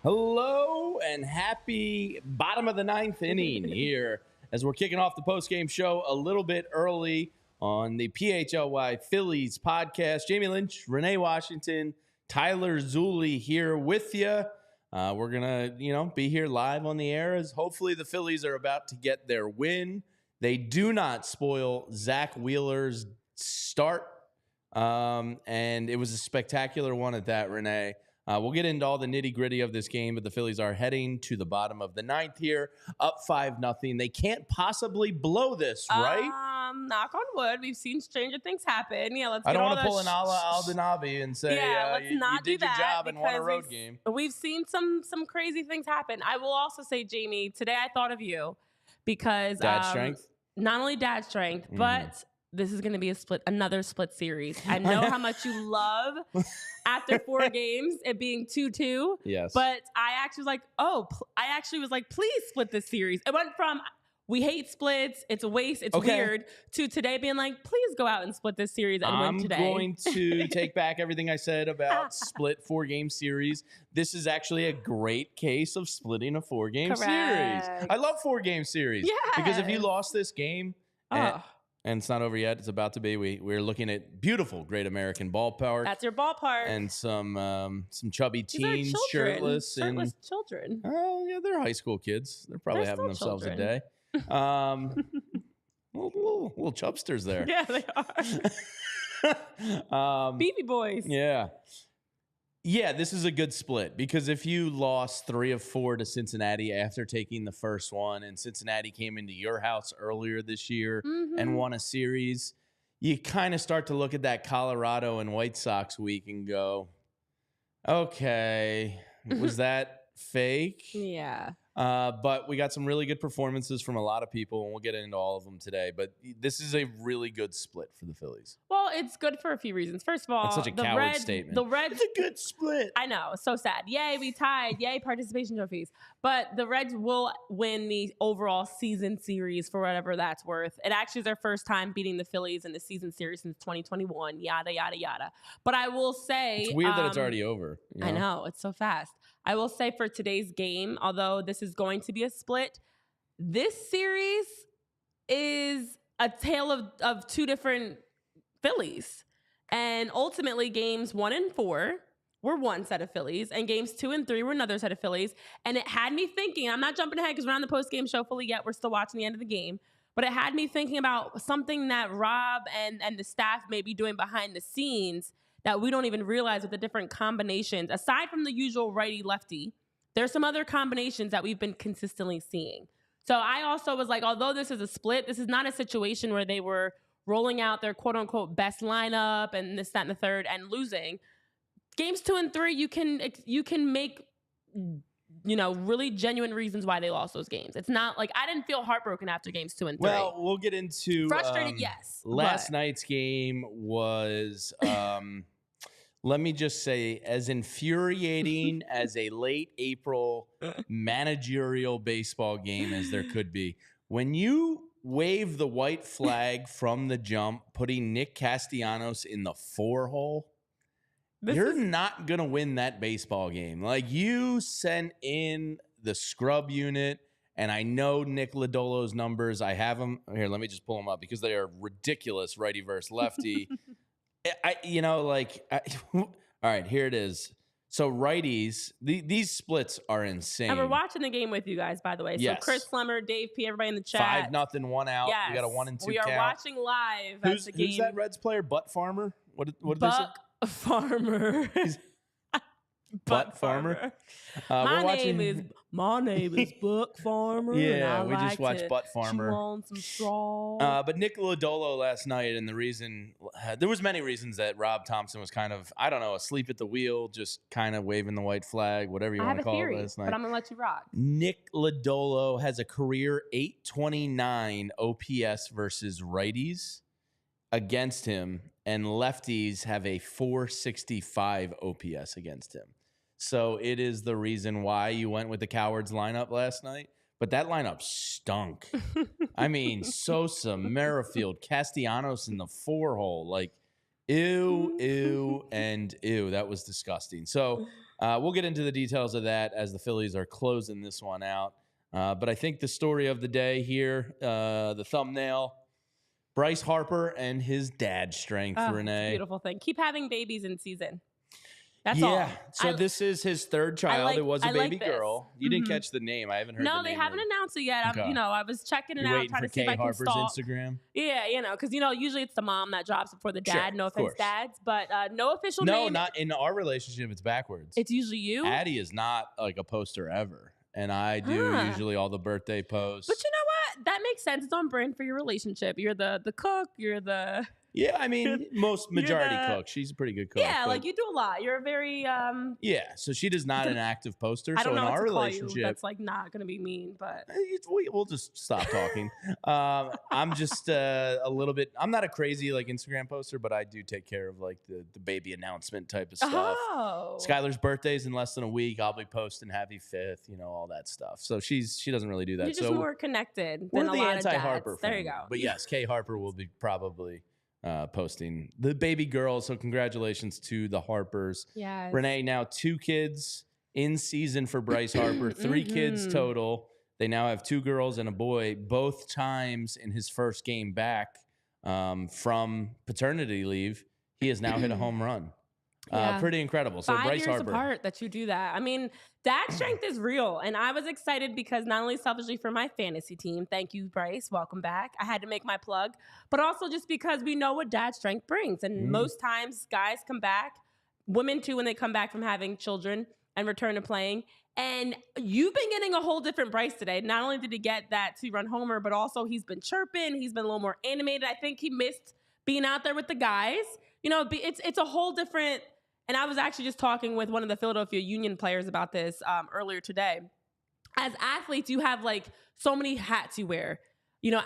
Hello and happy bottom of the ninth inning here as we're kicking off the postgame show a little bit early on the PHLY Phillies podcast. Jamie Lynch, Renee Washington, Tyler Zulli here with you. We're going to, be here live on the air as hopefully the Phillies are about to get their win. They do not spoil Zack Wheeler's start, and it was a spectacular one at that, Renee. We'll get into all the nitty-gritty of this game, but the Phillies are heading to the bottom of the ninth here, up 5-0. They can't possibly blow this, right? Knock on wood. We've seen stranger things happen. Yeah, let's. I don't want to pull an Ala Aldanavi and say, let's not you did do your that job and won a road game. We've seen some crazy things happen. I will also say, Jamie, today I thought of you because dad strength. Not only dad strength, but this is going to be another split series. I know how much you love after 4 games it being 2-2. Yes. But I actually was like, please split this series. It went from we hate splits, it's a waste, it's weird, to today being like, please go out and split this series and win today. I'm going to take back everything I said about split 4-game series. This is actually a great case of splitting a 4-game series. I love 4-game series. Yes. Because if you lost this game, and it's not over yet. It's about to be. We're looking at beautiful Great American Ballpark. That's your ballpark. And some chubby teens, shirtless children. Oh yeah, they're high school kids. They're probably having themselves a day. Little chubsters there. Yeah, they are. Beefy boys. Yeah. Yeah, this is a good split because if you lost 3 of 4 to Cincinnati after taking the first one, and Cincinnati came into your house earlier this year and won a series, you kind of start to look at that Colorado and White Sox week and go, okay, was that fake? Yeah. But we got some really good performances from a lot of people, and we'll get into all of them today. But this is a really good split for the Phillies. Well, it's good for a few reasons. First of all, that's such a coward statement. The Reds, it's a good split. I know, so sad. Yay, we tied. Yay, participation trophies. But the Reds will win the overall season series for whatever that's worth. It actually is their first time beating the Phillies in the season series since 2021. Yada yada yada. But I will say, it's weird that it's already over. You know? I know, it's so fast. I will say for today's game, although this is going to be a split, this series is a tale of 2 different Phillies. And ultimately, games 1 and 4 were one set of Phillies, and games 2 and 3 were another set of Phillies. And it had me thinking, I'm not jumping ahead because we're on the post-game show fully yet. We're still watching the end of the game. But it had me thinking about something that Rob and the staff may be doing behind the scenes that we don't even realize with the different combinations. Aside from the usual righty-lefty, there's some other combinations that we've been consistently seeing. So I also was like, although this is a split, this is not a situation where they were rolling out their quote-unquote best lineup and this, that, and the third and losing. Games 2 and 3, you can make, really genuine reasons why they lost those games. It's not like I didn't feel heartbroken after games 2 and 3. Well, we'll get into frustrated. Yes, last night's game was. Let me just say, as infuriating as a late April managerial baseball game as there could be, when you wave the white flag from the jump, putting Nick Castellanos in the 4-hole, you're not going to win that baseball game. Like, you sent in the scrub unit, and I know Nick Lodolo's numbers. I have them. Here, let me just pull them up because they are ridiculous, righty versus lefty. All right, here it is. So righties, these splits are insane. And we're watching the game with you guys, by the way. Yes. So Chris Flemmer, Dave P, everybody in the chat. 5-0, 1 out. Yes. We got a 1 and 2 We count. are watching live at the game. Who's that Reds player? Butt Farmer? What did they say? Buck Farmer. Butt Farmer. My name is Buck Farmer. Yeah, and we just like watched Butt Farmer. Chew on some straw. But Nick Lodolo last night, and the reason there was many reasons that Rob Thompson was kind of, I don't know, asleep at the wheel, just kind of waving the white flag, whatever you want to call it last night. But I'm gonna let you rock. Nick Lodolo has a career 829 OPS versus righties against him, and lefties have a 465 OPS against him. So it is the reason why you went with the Cowards lineup last night. But that lineup stunk. I mean, Sosa, Merrifield, Castellanos in the 4-hole. Like, ew, and ew. That was disgusting. So we'll get into the details of that as the Phillies are closing this one out. But I think the story of the day here, the thumbnail, Bryce Harper and his dad strength, Renee. Beautiful thing. Keep having babies in season. That's all. Yeah. So this is his third child. It was a baby girl. You didn't catch the name. I haven't heard. No, they haven't announced it yet. Okay. I was checking it out, trying to see if I can stalk. Instagram. Yeah, because usually it's the mom that drops it for the dad. Sure, no offense, dads, but no official name. No, not in our relationship. It's backwards. It's usually you. Addie is not like a poster ever, and I do usually all the birthday posts. But you know what? That makes sense. It's on brand for your relationship. You're the cook. You're the. Yeah, I mean, majority cook. She's a pretty good cook. Yeah, like you do a lot. You're a very Yeah, so she does not an active poster. I don't so know in what our to call relationship, you. That's like not going to be mean, but we'll just stop talking. I'm just a little bit. I'm not a crazy like Instagram poster, but I do take care of like the baby announcement type of stuff. Oh. Skylar's birthday's in less than a week. I'll be posting happy 5th, all that stuff. So she doesn't really do that. You're just more connected. We're than the a lot anti-Harper. of dads. There you go. But yes, Kay Harper will be probably. Posting the baby girl. So congratulations to the Harpers. Yes. Renee, now 2 kids in season for Bryce Harper, 3 kids total. They now have 2 girls and a boy, both times in his first game back from paternity leave. He has now hit a home run. Pretty incredible. So 5 Bryce years Harper. apart that you do that. I mean, dad strength is real. And I was excited because not only selfishly for my fantasy team, thank you, Bryce, welcome back. I had to make my plug, but also just because we know what dad strength brings. And most times guys come back, women too, when they come back from having children and return to playing. And you've been getting a whole different Bryce today. Not only did he get that 2-run homer, but also he's been chirping. He's been a little more animated. I think he missed being out there with the guys. It's a whole different. And I was actually just talking with one of the Philadelphia Union players about this earlier today. As athletes, you have like so many hats you wear.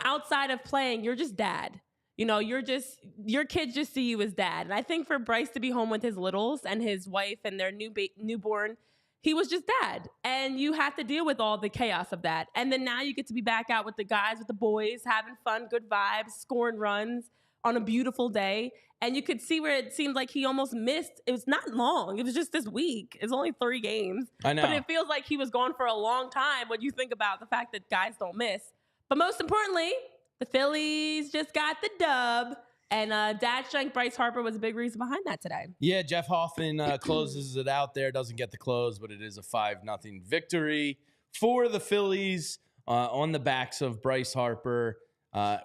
Outside of playing, you're just dad. Your kids just see you as dad. And I think for Bryce to be home with his littles and his wife and their newborn, he was just dad. And you have to deal with all the chaos of that. And then now you get to be back out with the guys, with the boys, having fun, good vibes, scoring runs on a beautiful day. And you could see where it seemed like he almost missed. It was not long. It was just this week. It's only 3 games. I know. But it feels like he was gone for a long time when you think about the fact that guys don't miss. But most importantly, the Phillies just got the dub. And dad strength Bryce Harper was a big reason behind that today. Yeah, Jeff Hoffman closes it out there. Doesn't get the close, but it is a 5-0 victory for the Phillies on the backs of Bryce Harper.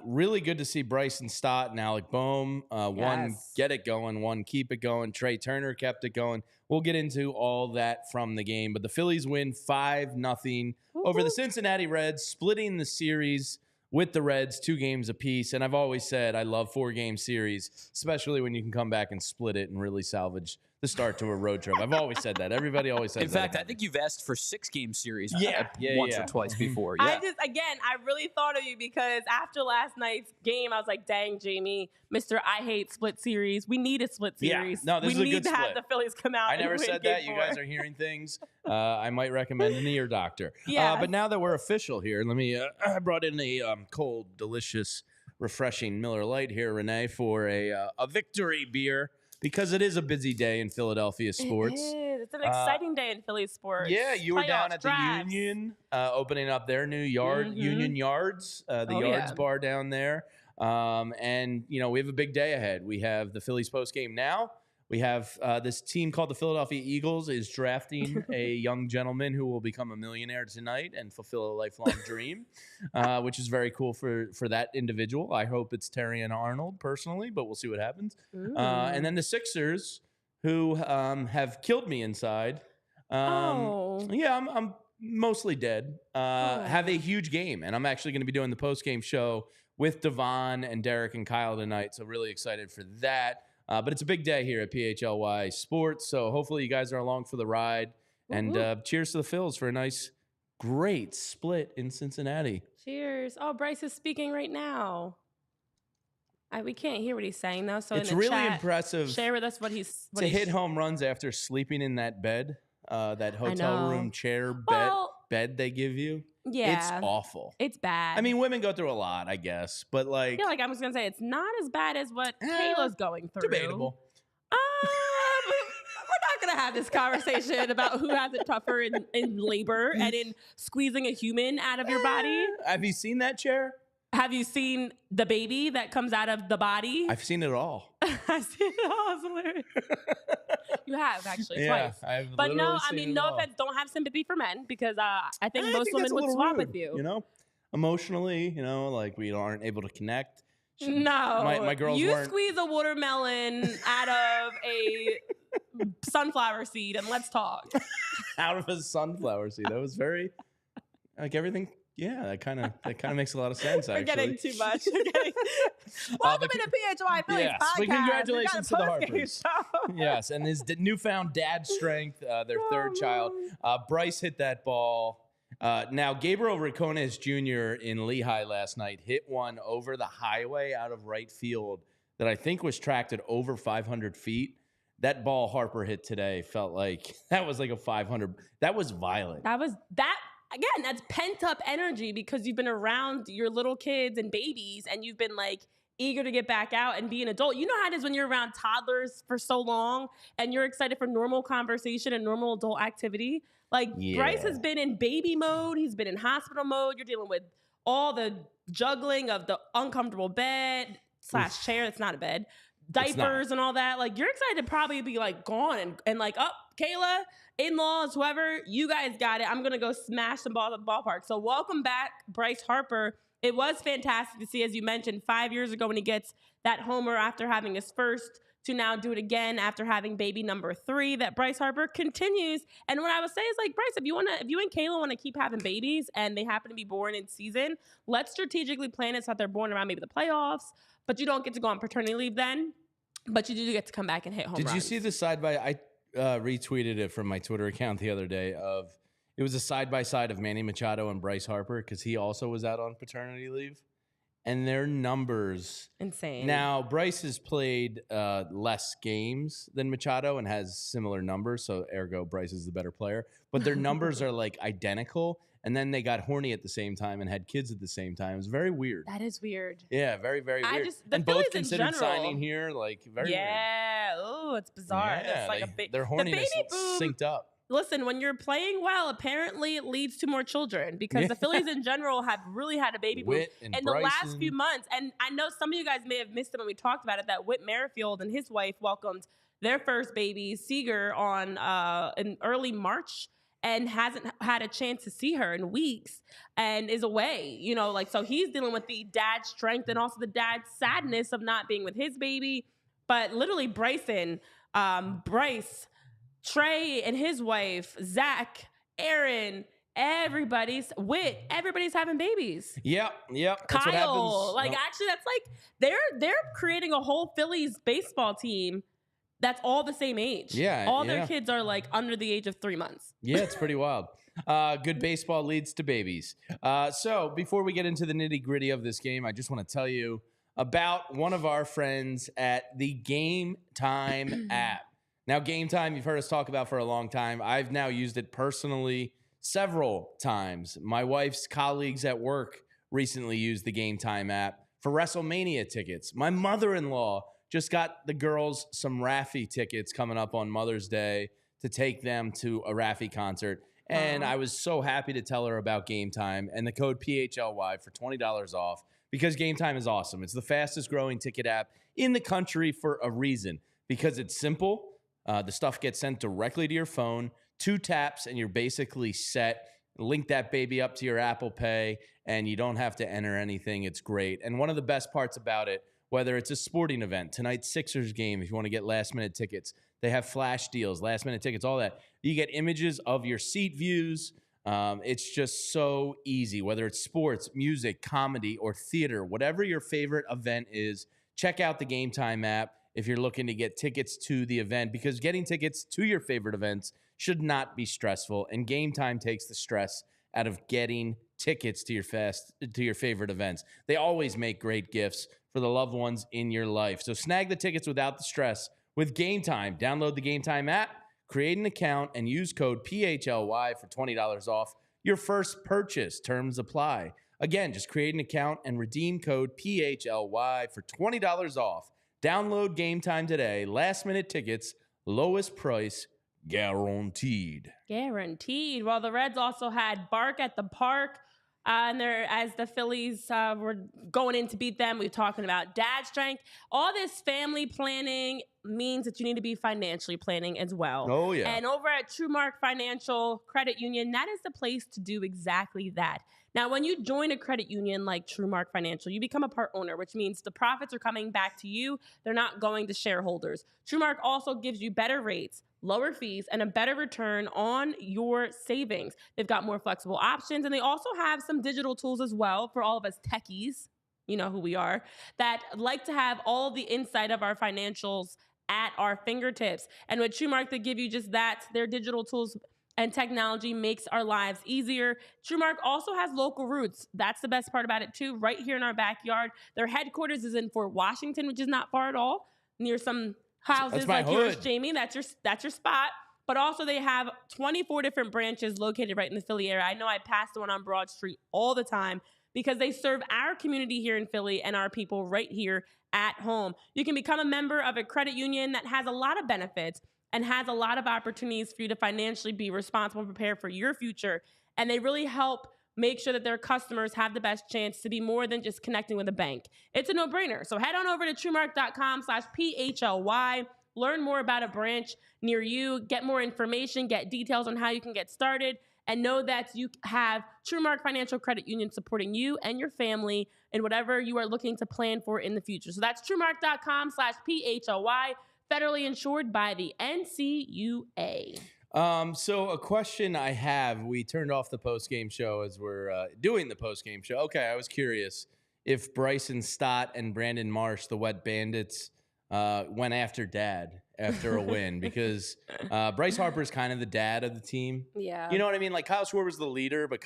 Really good to see Bryson Stott and Alec Boehm. One, get it going. One, keep it going. Trey Turner kept it going. We'll get into all that from the game. But the Phillies win 5-0 over the Cincinnati Reds, splitting the series with the Reds 2 games apiece. And I've always said I love 4-game series, especially when you can come back and split it and really salvage the start to a road trip. I've always said that. Everybody always says that. In fact, I think you've asked for 6-game series once or twice before. Yeah. I really thought of you because after last night's game, I was like, dang, Jamie, Mr. I hate split series. We need a split series. Yeah. No, this is a good split. We need to have the Phillies come out. I never said that. You guys are hearing things. I might recommend an ear doctor. Yeah. But now that we're official here, let me, I brought in a cold, delicious, refreshing Miller Lite here, Renee, for a victory beer. Because it is a busy day in Philadelphia sports. It is. It's an exciting day in Philly sports. Yeah, you were down at drafts. the Union, opening up their new yard, Union Yards, Yards bar down there. And, we have a big day ahead. We have the Phillies postgame now. We have this team called the Philadelphia Eagles is drafting a young gentleman who will become a millionaire tonight and fulfill a lifelong dream, which is very cool for that individual. I hope it's Terry and Arnold personally, but we'll see what happens. And then the Sixers, who have killed me inside, Yeah, I'm mostly dead. Have a huge game, and I'm actually going to be doing the post-game show with Devon and Derek and Kyle tonight, so really excited for that. But it's a big day here at PHLY Sports, so hopefully you guys are along for the ride. And cheers to the Phils for a nice, great split in Cincinnati. Cheers. Oh, Bryce is speaking right now. We can't hear what he's saying, though. So it's in the really chat, impressive share with us what he's... hit home runs after sleeping in that bed, that hotel room chair bed they give you. Yeah. It's awful. It's bad. I mean, women go through a lot, I guess. But like... Yeah, like I was going to say, it's not as bad as what Kayla's going through. Debatable. We're not going to have this conversation about who has it tougher in labor and in squeezing a human out of your body. Have you seen that chair? Have you seen the baby that comes out of the body? I've seen it all. I've seen it all. It's hilarious. You have, actually, twice. But no, I mean, no offense, don't have sympathy for men because I think most women would swap with you. You know, emotionally, like we aren't able to connect. No. My girls weren't. Squeeze a watermelon out of a sunflower seed and let's talk. Out of a sunflower seed. That was very, like everything. Yeah, that kind of makes a lot of sense. We're actually, getting too much. Welcome into PHLY Phillies podcast. But congratulations to the Harpers. Yes, and his newfound dad strength, their third child. Bryce hit that ball. Now, Gabriel Ricones Jr. in Lehigh last night hit one over the highway out of right field that I think was tracked at over 500 feet. That ball Harper hit today felt like that was like a 500. That was violent. Again, that's pent up energy because you've been around your little kids and babies and you've been like eager to get back out and be an adult. You know how it is when you're around toddlers for so long and you're excited for normal conversation and normal adult activity. Like Bryce has been in baby mode. He's been in hospital mode. You're dealing with all the juggling of the uncomfortable bed / chair. It's not a bed. Diapers and all that. Like you're excited to probably be like gone and like, Kayla, in-laws, whoever, you guys got it. I'm going to go smash some balls at the ballpark. So welcome back, Bryce Harper. It was fantastic to see, as you mentioned, 5 years ago when he gets that homer after having his first to now do it again after having baby number 3, that Bryce Harper continues. And what I would say is like, Bryce, if you and Kayla want to keep having babies and they happen to be born in season, let's strategically plan it so that they're born around maybe the playoffs, but you don't get to go on paternity leave then, but you do get to come back and hit home runs. Did you see the I retweeted it from my Twitter account the other day it was a side-by-side of Manny Machado and Bryce Harper because he also was out on paternity leave. And their numbers... Insane. Now, Bryce has played less games than Machado and has similar numbers, so ergo, Bryce is the better player. But their numbers are, like, identical. And then they got horny at the same time and had kids at the same time. It was very weird. That is weird. Yeah, very, very weird. And both considered signing here, like, very weird. Yeah. Oh, it's bizarre. Yeah, it's like their horniness synced up. Listen, when you're playing well, apparently it leads to more children because the Phillies in general have really had a baby boom in the last few months. And I know some of you guys may have missed it when we talked about it, that Whit Merrifield and his wife welcomed their first baby, Seager, on in early March and hasn't had a chance to see her in weeks and is away, so he's dealing with the dad strength and also the dad sadness of not being with his baby. But literally Bryce, Trey and his wife, Zach, Aaron, everybody's having babies. Yep. That's Kyle, actually, that's like they're creating a whole Phillies baseball team that's all the same age. Yeah, all their kids are like under the age of 3 months. Yeah, it's pretty wild. Good baseball leads to babies. So before we get into the nitty gritty of this game, I just want to tell you about one of our friends at the GameTime app. Now, GameTime, you've heard us talk about for a long time. I've now used it personally several times. My wife's colleagues at work recently used the GameTime app for WrestleMania tickets. My mother-in-law just got the girls some Raffi tickets coming up on Mother's Day to take them to a Raffi concert. And I was so happy to tell her about GameTime and the code PHLY for $20 off because GameTime is awesome. It's the fastest growing ticket app in the country for a reason, because it's simple. The stuff gets sent directly to your phone, 2 taps, and you're basically set. Link that baby up to your Apple Pay, and you don't have to enter anything. It's great. And one of the best parts about it, whether it's a sporting event, tonight's Sixers game, if you want to get last-minute tickets, they have flash deals, last-minute tickets, all that. You get images of your seat views. It's just so easy, whether it's sports, music, comedy, or theater, whatever your favorite event is, check out the GameTime app if you're looking to get tickets to the event, because getting tickets to your favorite events should not be stressful, and GameTime takes the stress out of getting tickets to your favorite events. They always make great gifts for the loved ones in your life. So snag the tickets without the stress with GameTime. Download the GameTime app, create an account, and use code PHLY for $20 off your first purchase. Terms apply. Again, just create an account and redeem code PHLY for $20 off. Download GameTime today. Last-minute tickets, lowest price, guaranteed. Guaranteed. Well, the Reds also had Bark at the Park. And as the Phillies were going in to beat them, we were talking about dad strength. All this family planning means that you need to be financially planning as well. Oh, yeah. And over at TruMark Financial Credit Union, that is the place to do exactly that. Now, when you join a credit union like TruMark Financial, you become a part owner, which means the profits are coming back to you. They're not going to shareholders. TruMark also gives you better rates, lower fees, and a better return on your savings. They've got more flexible options, and they also have some digital tools as well for all of us techies, you know who we are, that like to have all the insight of our financials at our fingertips. And with TruMark, they give you just that. Their digital tools and technology makes our lives easier. TruMark also has local roots. That's the best part about it too, right here in our backyard. Their headquarters is in Fort Washington, which is not far at all, near some houses like yours, Jamie. That's your spot. But also they have 24 different branches located right in the Philly area. I know I pass the one on Broad Street all the time because they serve our community here in Philly and our people right here at home. You can become a member of a credit union that has a lot of benefits and has a lot of opportunities for you to financially be responsible and prepare for your future. And they really help make sure that their customers have the best chance to be more than just connecting with a bank. It's a no-brainer. So head on over to TruMark.com/PHLY. Learn more about a branch near you. Get more information. Get details on how you can get started. And know that you have TruMark Financial Credit Union supporting you and your family in whatever you are looking to plan for in the future. So that's TruMark.com/PHLY. Federally insured by the NCUA. So a question I have, we turned off the post-game show as we're doing the post-game show. Okay, I was curious if Bryson Stott and Brandon Marsh, the Wet Bandits, went after dad after a win, because Bryce Harper is kind of the dad of the team. Yeah. You know what I mean? Like Kyle Schwarber's the leader, but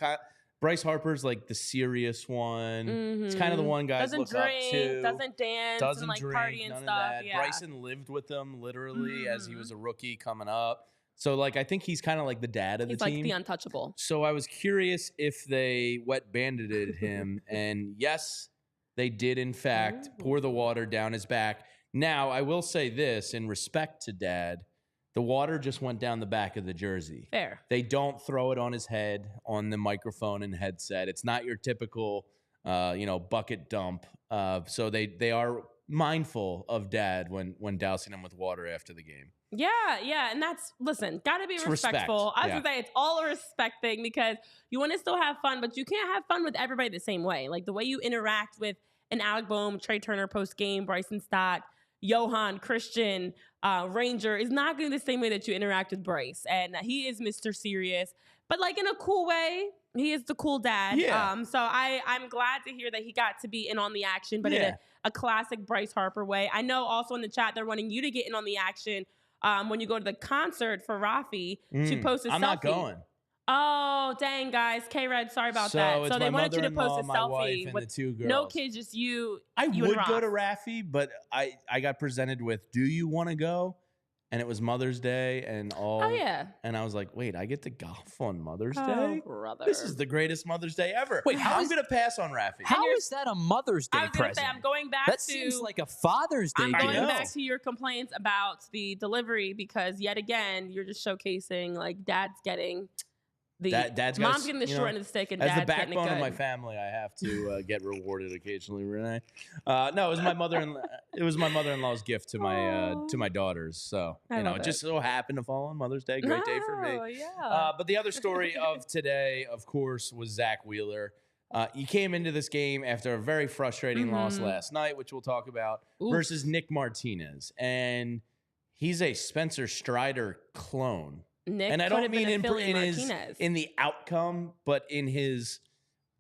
Bryce Harper's like the serious one. Mm-hmm. It's kind of the one guys look up to. Doesn't dance, doesn't like drink, party and stuff. Yeah. Bryson lived with them literally as he was a rookie coming up. So like I think he's kind of like the dad of the team. He's like the untouchable. So I was curious if they wet bandited him, and yes, they did in fact pour the water down his back. Now I will say this in respect to dad. The water just went down the back of the jersey. Fair. They don't throw it on his head on the microphone and headset. It's not your typical, bucket dump. So they are mindful of dad when dousing him with water after the game. Yeah, and that's, listen, gotta be respectful. I was gonna say it's all a respect thing, because you want to still have fun, but you can't have fun with everybody the same way. Like the way you interact with an Alec Boehm, Trey Turner post game, Bryson Stott, Johan, Christian, Ranger is not going to be the same way that you interact with Bryce. And he is Mr. Serious, but like in a cool way. He is the cool dad. Yeah. So I'm glad to hear that he got to be in on the action, but in a classic Bryce Harper way. I know also in the chat they're wanting you to get in on the action when you go to the concert for Rafi to post a selfie. I'm not going. Oh, dang, guys. K-Red, sorry about that. So they wanted you to post a selfie with the two girls. No kids, just you. I you would and go to Rafi, but I got presented with, do you want to go? And it was Mother's Day and all. Oh, yeah. And I was like, wait, I get to golf on Mother's Day? Oh, brother. This is the greatest Mother's Day ever. Wait, I'm going to pass on Rafi. How is that a Mother's Day present? I was going to say, I'm going back that seems like a Father's Day gift. I'm going back to your complaints about the delivery, because yet again, you're just showcasing like dad's getting mom's getting the short end of the stick, and dad's getting it good. As the backbone of my family, I have to get rewarded occasionally, Renee. No, it was my mother-in-law. It was my mother-in-law's gift to my daughters. So it just so happened to fall on Mother's Day. Great day for me. Yeah. But the other story of today, of course, was Zack Wheeler. You came into this game after a very frustrating loss last night, which we'll talk about, versus Nick Martinez. And he's a Spencer Strider clone. Nick and I don't mean in the outcome, but in his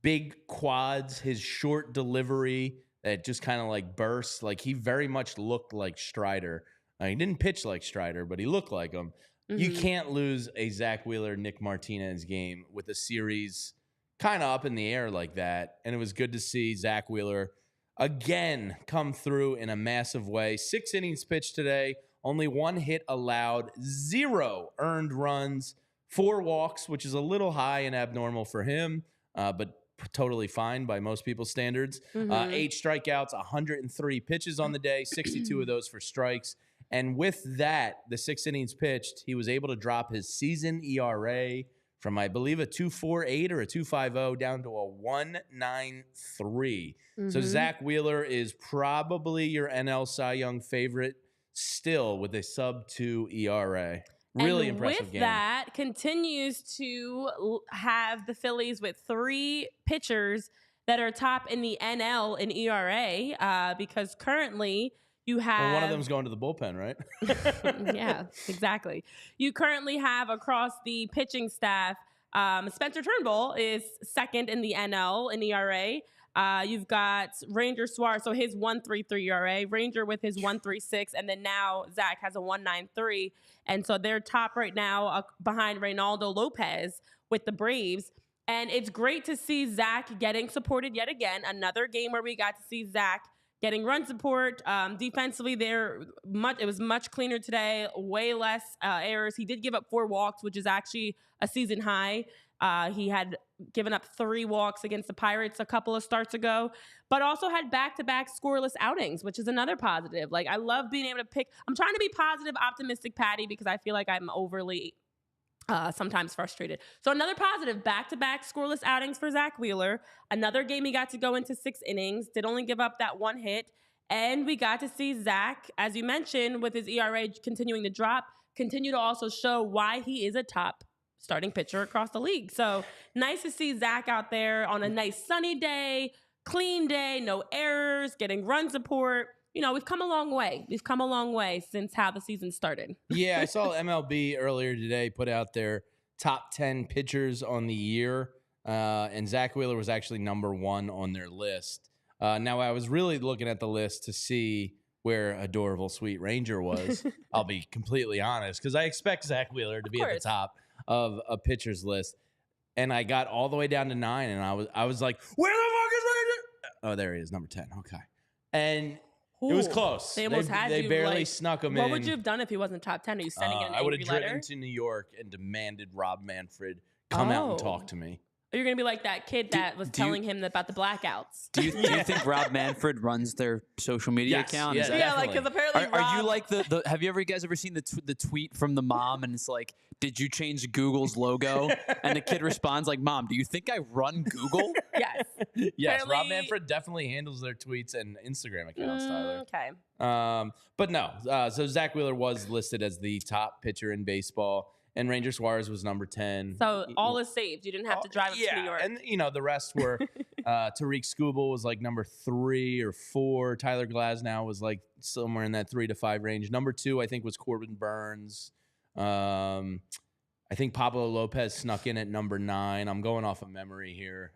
big quads, his short delivery that just kind of like bursts. Like he very much looked like Strider. He didn't pitch like Strider, but he looked like him. You can't lose a Zack Wheeler, Nick Martinez game with a series kind of up in the air like that. And it was good to see Zack Wheeler again come through in a massive way. 6 innings pitched today. Only 1 hit allowed, 0 earned runs, 4 walks, which is a little high and abnormal for him, but totally fine by most people's standards. 8 strikeouts, 103 pitches on the day, 62 of those for strikes. And with that, the 6 innings pitched, he was able to drop his season ERA from, I believe, a 2.48 or a 2.50 down to a 1.93. So Zack Wheeler is probably your NL Cy Young favorite still with a sub-2 ERA. Really impressive with game. That continues to have the Phillies with 3 pitchers that are top in the NL in ERA because currently you have... Well, one of them's going to the bullpen, right? Yeah, exactly. You currently have across the pitching staff, Spencer Turnbull is second in the NL in ERA. You've got Ranger Suarez, so his 1.33 ERA, Ranger with his 1.36, and then now Zach has a 1.93. And so they're top right now behind Reynaldo Lopez with the Braves. And it's great to see Zach getting supported yet again. Another game where we got to see Zach getting run support. Defensively, it was much cleaner today, way less errors. He did give up 4 walks, which is actually a season high. He had given up 3 walks against the Pirates a couple of starts ago, but also had back-to-back scoreless outings, which is another positive. Like, I love being able to pick. I'm trying to be positive, optimistic, Patty, because I feel like I'm overly sometimes frustrated. So another positive, back-to-back scoreless outings for Zack Wheeler. Another game he got to go into 6 innings, did only give up that 1 hit. And we got to see Zach, as you mentioned, with his ERA continuing to drop, continue to also show why he is a top starting pitcher across the league. So nice to see Zach out there on a nice sunny day, clean day, no errors, getting run support. You know, we've come a long way. We've come a long way since how the season started. Yeah, I saw MLB earlier today put out their top 10 pitchers on the year, and Zack Wheeler was actually number 1 on their list. Now, I was really looking at the list to see where adorable Sweet Ranger was. I'll be completely honest, because I expect Zack Wheeler to be at the top of a pitcher's list. And I got all the way down to 9, and I was like, where the fuck is Ranger? Oh, there he is, number 10. Okay. And it was close. They almost had you. They barely snuck him in. What would you have done if he wasn't top 10? Are you sending in an I would angry have letter? driven to New York and demanded Rob Manfred come out and talk to me. You're going to be like that kid that was telling him about the blackouts. Do you think Rob Manfred runs their social media account? Yeah, like, because apparently Are you like the have you guys ever seen the tweet from the mom and it's like, did you change Google's logo? And the kid responds like, Mom, do you think I run Google? Yes. Yes, Rob Manfred definitely handles their tweets and Instagram accounts, Tyler. Okay. But no, so Zack Wheeler was listed as the top pitcher in baseball. And Ranger Suarez was number 10. So all is saved. You didn't have to drive up to New York. And, the rest were Tariq Skubal was like number 3 or 4. Tyler Glasnow was like somewhere in that 3 to 5 range. Number 2, I think, was Corbin Burns. I think Pablo Lopez snuck in at number 9. I'm going off of memory here.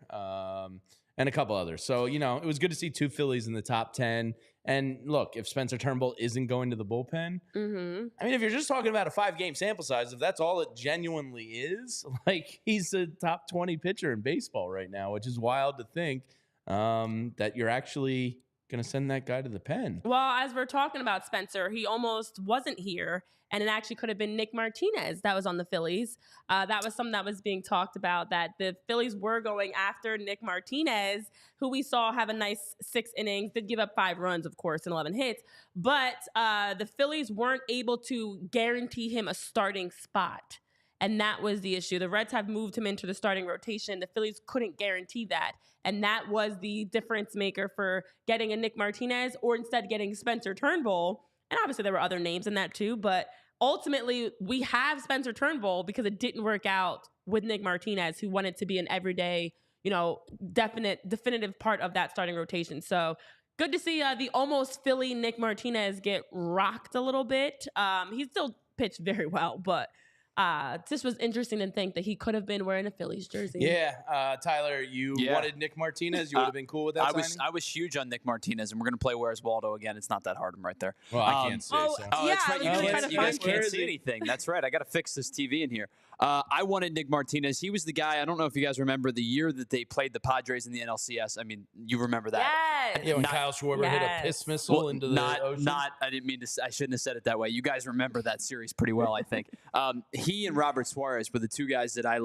And a couple others. So, it was good to see 2 Phillies in the top 10. And look, if Spencer Turnbull isn't going to the bullpen, I mean, if you're just talking about a 5-game sample size, if that's all it genuinely is, like, he's a top 20 pitcher in baseball right now, which is wild to think that you're actually going to send that guy to the pen. Well, as we're talking about Spencer, he almost wasn't here, and it actually could have been Nick Martinez that was on the Phillies. That was something that was being talked about, that the Phillies were going after Nick Martinez, who we saw have a nice 6 innings, did give up 5 runs, of course, and 11 hits. But the Phillies weren't able to guarantee him a starting spot. And that was the issue. The Reds have moved him into the starting rotation. The Phillies couldn't guarantee that. And that was the difference maker for getting a Nick Martinez or instead getting Spencer Turnbull. And obviously there were other names in that too. But ultimately we have Spencer Turnbull because it didn't work out with Nick Martinez, who wanted to be an everyday, definitive part of that starting rotation. So good to see the almost Philly Nick Martinez get rocked a little bit. He still pitched very well, but this was interesting to think that he could have been wearing a Phillies jersey. Yeah, Tyler, you wanted Nick Martinez. You would have been cool with that signing? I was huge on Nick Martinez, and we're going to play Where's Waldo again. It's not that hard. I'm right there. Well, I can't see. Oh, So. Oh, yeah, that's right. You guys can't see it. anything. That's right. I got to fix this TV in here. I wanted Nick Martinez. He was the guy. I don't know if you guys remember the year that they played the Padres in the NLCS. I mean, you remember that. Yes. Yeah, when Kyle Schwarber hit a piss missile into the ocean. I didn't mean to. I shouldn't have said it that way. You guys remember that series pretty well, I think. He and Robert Suarez were the two guys that I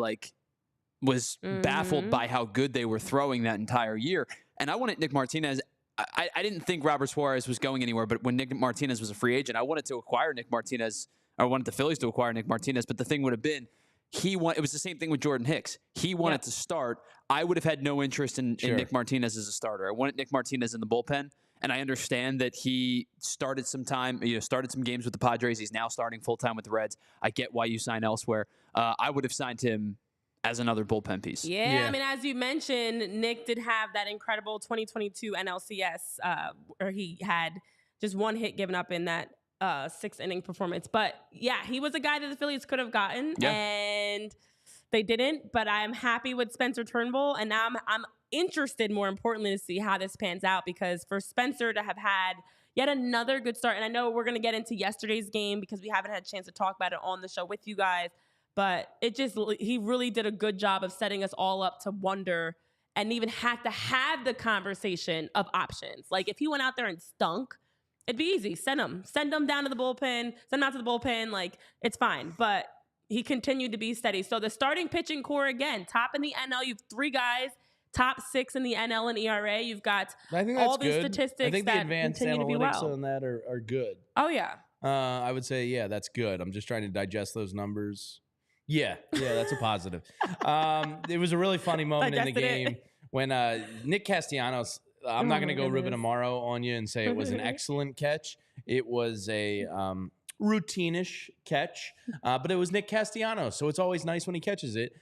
was baffled by how good they were throwing that entire year. And I wanted Nick Martinez. I didn't think Robert Suarez was going anywhere, but when Nick Martinez was a free agent, I wanted to acquire Nick Martinez. I wanted the Phillies to acquire Nick Martinez, but the thing would have been, it was the same thing with Jordan Hicks. He wanted to start. I would have had no interest in Nick Martinez as a starter. I wanted Nick Martinez in the bullpen, and I understand that he started some games with the Padres. He's now starting full-time with the Reds. I get why you sign elsewhere. I would have signed him as another bullpen piece. Yeah, I mean, as you mentioned, Nick did have that incredible 2022 NLCS where he had just one hit given up in that 6-inning performance. But yeah, he was a guy that the Phillies could have gotten, and they didn't. But I'm happy with Spencer Turnbull, and now I'm interested, more importantly, to see how this pans out, because for Spencer to have had yet another good start, and I know we're going to get into yesterday's game because we haven't had a chance to talk about it on the show with you guys, but he really did a good job of setting us all up to wonder and even had to have the conversation of options. Like, if he went out there and stunk, it'd be easy. Send him down to the bullpen, send him out to the bullpen. Like, it's fine. But he continued to be steady. So the starting pitching core, again, top in the NL. You have 3 guys, top 6 in the NL and ERA. You've got all these statistics I think that the advanced continue to be analytics well. on that are good. Oh, yeah. I would say, yeah, that's good. I'm just trying to digest those numbers. Yeah, that's a positive. It was a really funny moment in the game when Nick Castellanos, I'm not going to go Ruben Amaro on you and say it was an excellent catch. It was a routine-ish catch, but it was Nick Castellanos, so it's always nice when he catches it.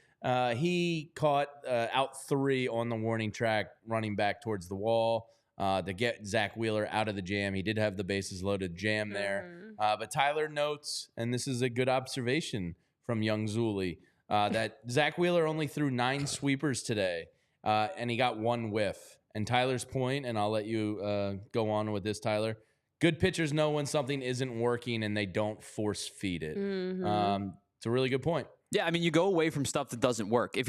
He caught out 3 on the warning track, running back towards the wall to get Zack Wheeler out of the jam. He did have the bases loaded jam there. But Tyler notes, and this is a good observation from young Zulli, that Zack Wheeler only threw 9 sweepers today, and he got 1 whiff. And Tyler's point, and I'll let you go on with this, Tyler, good pitchers know when something isn't working and they don't force feed it. It's a really good point. Yeah, I mean, you go away from stuff that doesn't work. If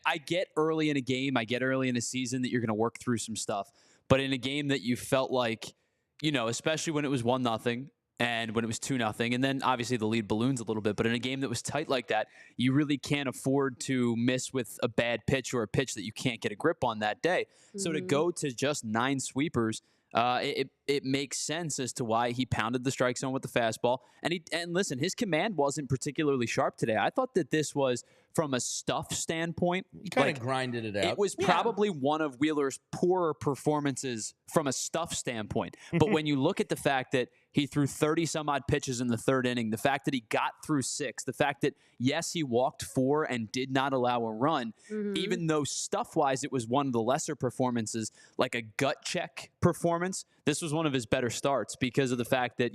I get early in a game, I get early in a season that you're going to work through some stuff. But in a game that you felt like, especially when it was 1-0 and when it was 2-0, and then obviously the lead balloons a little bit, but in a game that was tight like that, you really can't afford to miss with a bad pitch or a pitch that you can't get a grip on that day. So to go to just 9 sweepers, it makes sense as to why he pounded the strike zone with the fastball. And listen, his command wasn't particularly sharp today. I thought that this was, from a stuff standpoint, He kind of grinded it out. it was probably one of Wheeler's poorer performances from a stuff standpoint. But when you look at the fact that he threw 30-some-odd pitches in the 3rd inning, the fact that he got through 6, the fact that, yes, he walked 4 and did not allow a run, even though stuff-wise it was one of the lesser performances, like a gut check performance, this was one of his better starts because of the fact that,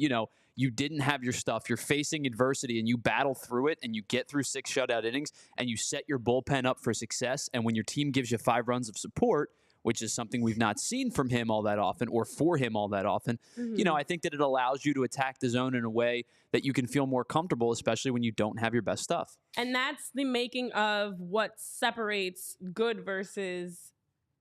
you didn't have your stuff, you're facing adversity, and you battle through it, and you get through 6 shutout innings, and you set your bullpen up for success. And when your team gives you 5 runs of support, which is something we've not seen from him all that often or for him all that often, I think that it allows you to attack the zone in a way that you can feel more comfortable, especially when you don't have your best stuff. And that's the making of what separates good versus,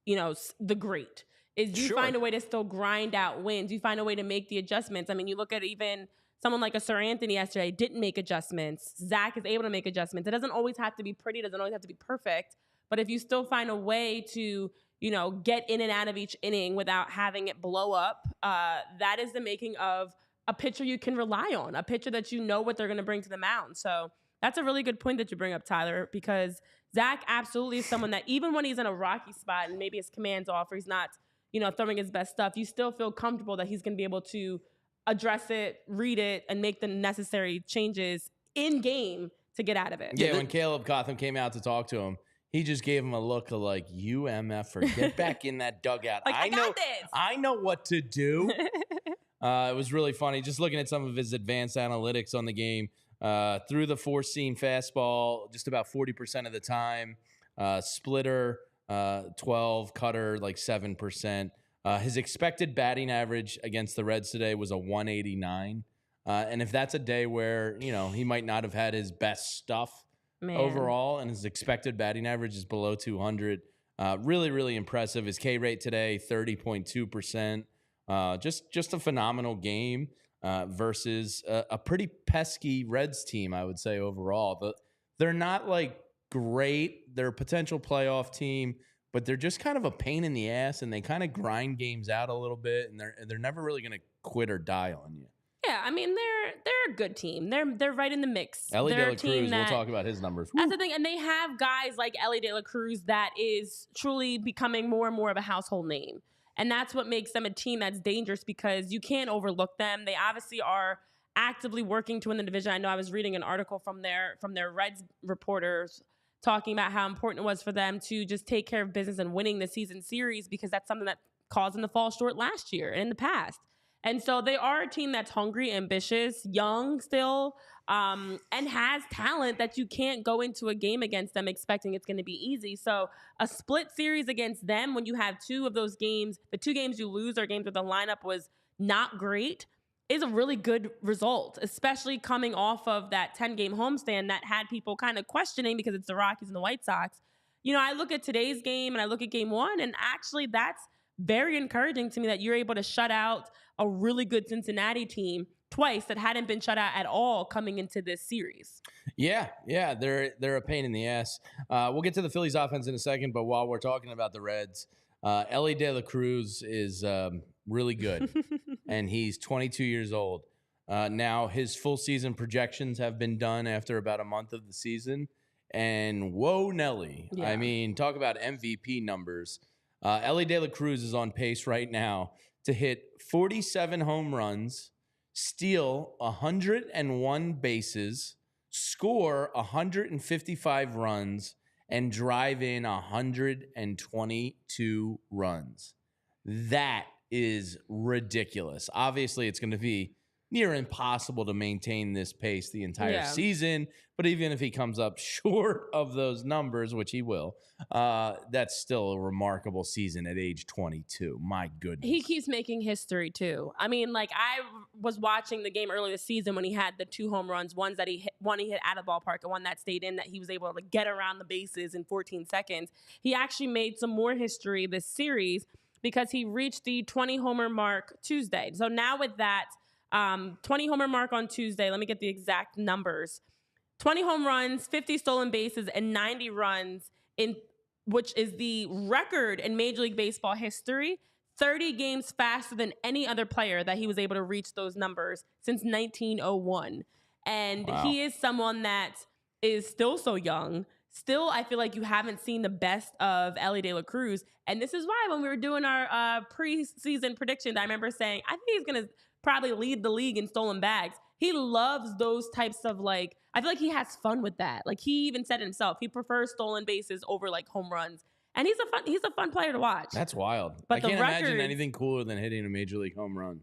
the great. Is you find a way to still grind out wins. You find a way to make the adjustments. I mean, you look at even someone like a Sir Anthony yesterday didn't make adjustments. Zach is able to make adjustments. It doesn't always have to be pretty. It doesn't always have to be perfect. But if you still find a way to, get in and out of each inning without having it blow up, that is the making of a pitcher you can rely on, a pitcher that you know what they're going to bring to the mound. So that's a really good point that you bring up, Tyler, because Zach absolutely is someone that even when he's in a rocky spot and maybe his command's off or he's not, throwing his best stuff, you still feel comfortable that he's going to be able to address it, read it, and make the necessary changes in game to get out of it. Yeah, when Caleb Cotham came out to talk to him, he just gave him a look of like, you MFer, get back in that dugout. Like, I got know this. I know what to do. It was really funny. Just looking at some of his advanced analytics on the game. Through the four-seam fastball just about 40% of the time. Splitter, 12. Cutter, like 7%. His expected batting average against the Reds today was a 189. And if that's a day where, he might not have had his best stuff overall, and his expected batting average is below 200, really, really impressive. His K rate today, 30.2%. Just a phenomenal game versus a pretty pesky Reds team, I would say, overall. They're not like great. They're a potential playoff team, but they're just kind of a pain in the ass, and they kind of grind games out a little bit, and they're never really going to quit or die on you. Yeah, I mean they're a good team. They're right in the mix. Ellie De La Cruz, we'll talk about his numbers. That's the thing, and they have guys like Ellie De La Cruz that is truly becoming more and more of a household name. And that's what makes them a team that's dangerous, because you can't overlook them. They obviously are actively working to win the division. I know I was reading an article from their Reds reporters talking about how important it was for them to just take care of business and winning the season series, because that's something that caused them to fall short last year and in the past. And so they are a team that's hungry, ambitious, young still, and has talent that you can't go into a game against them expecting it's going to be easy. So a split series against them, when you have two of those games, the two games you lose are games where the lineup was not great, is a really good result, especially coming off of that 10-game homestand that had people kind of questioning because it's the Rockies and the White Sox. I look at today's game and I look at game one, and actually that's very encouraging to me that you're able to shut out a really good Cincinnati team twice that hadn't been shut out at all coming into this series. Yeah, they're a pain in the ass. We'll get to the Phillies offense in a second, but while we're talking about the Reds, Ellie De La Cruz is really good, and he's 22 years old. Now, his full season projections have been done after about a month of the season, and whoa, Nelly. Yeah. I mean, talk about MVP numbers. Ellie De La Cruz is on pace right now to hit 47 home runs, steal 101 bases, score 155 runs, and drive in 122 runs. That is ridiculous. Obviously, it's going to be near impossible to maintain this pace the entire season. But even if he comes up short of those numbers, which he will, that's still a remarkable season at age 22. My goodness. He keeps making history, too. I mean, like, I was watching the game earlier this season when he had the 2 home runs, one he hit out of ballpark and one that stayed in, that he was able to get around the bases in 14 seconds. He actually made some more history this series because he reached the 20-homer mark Tuesday. So now with that, 20-homer mark on Tuesday, let me get the exact numbers. 20 home runs, 50 stolen bases, and 90 runs, which is the record in Major League Baseball history, 30 games faster than any other player that he was able to reach those numbers since 1901. And He is someone that is still so young. Still, I feel like you haven't seen the best of Ellie De La Cruz. And this is why when we were doing our preseason predictions, I remember saying, I think he's going to probably lead the league in stolen bags. He loves those types of, like, I feel like he has fun with that. Like, he even said himself, he prefers stolen bases over like home runs. And he's a fun player to watch. That's wild. But I can't imagine anything cooler than hitting a major league home run.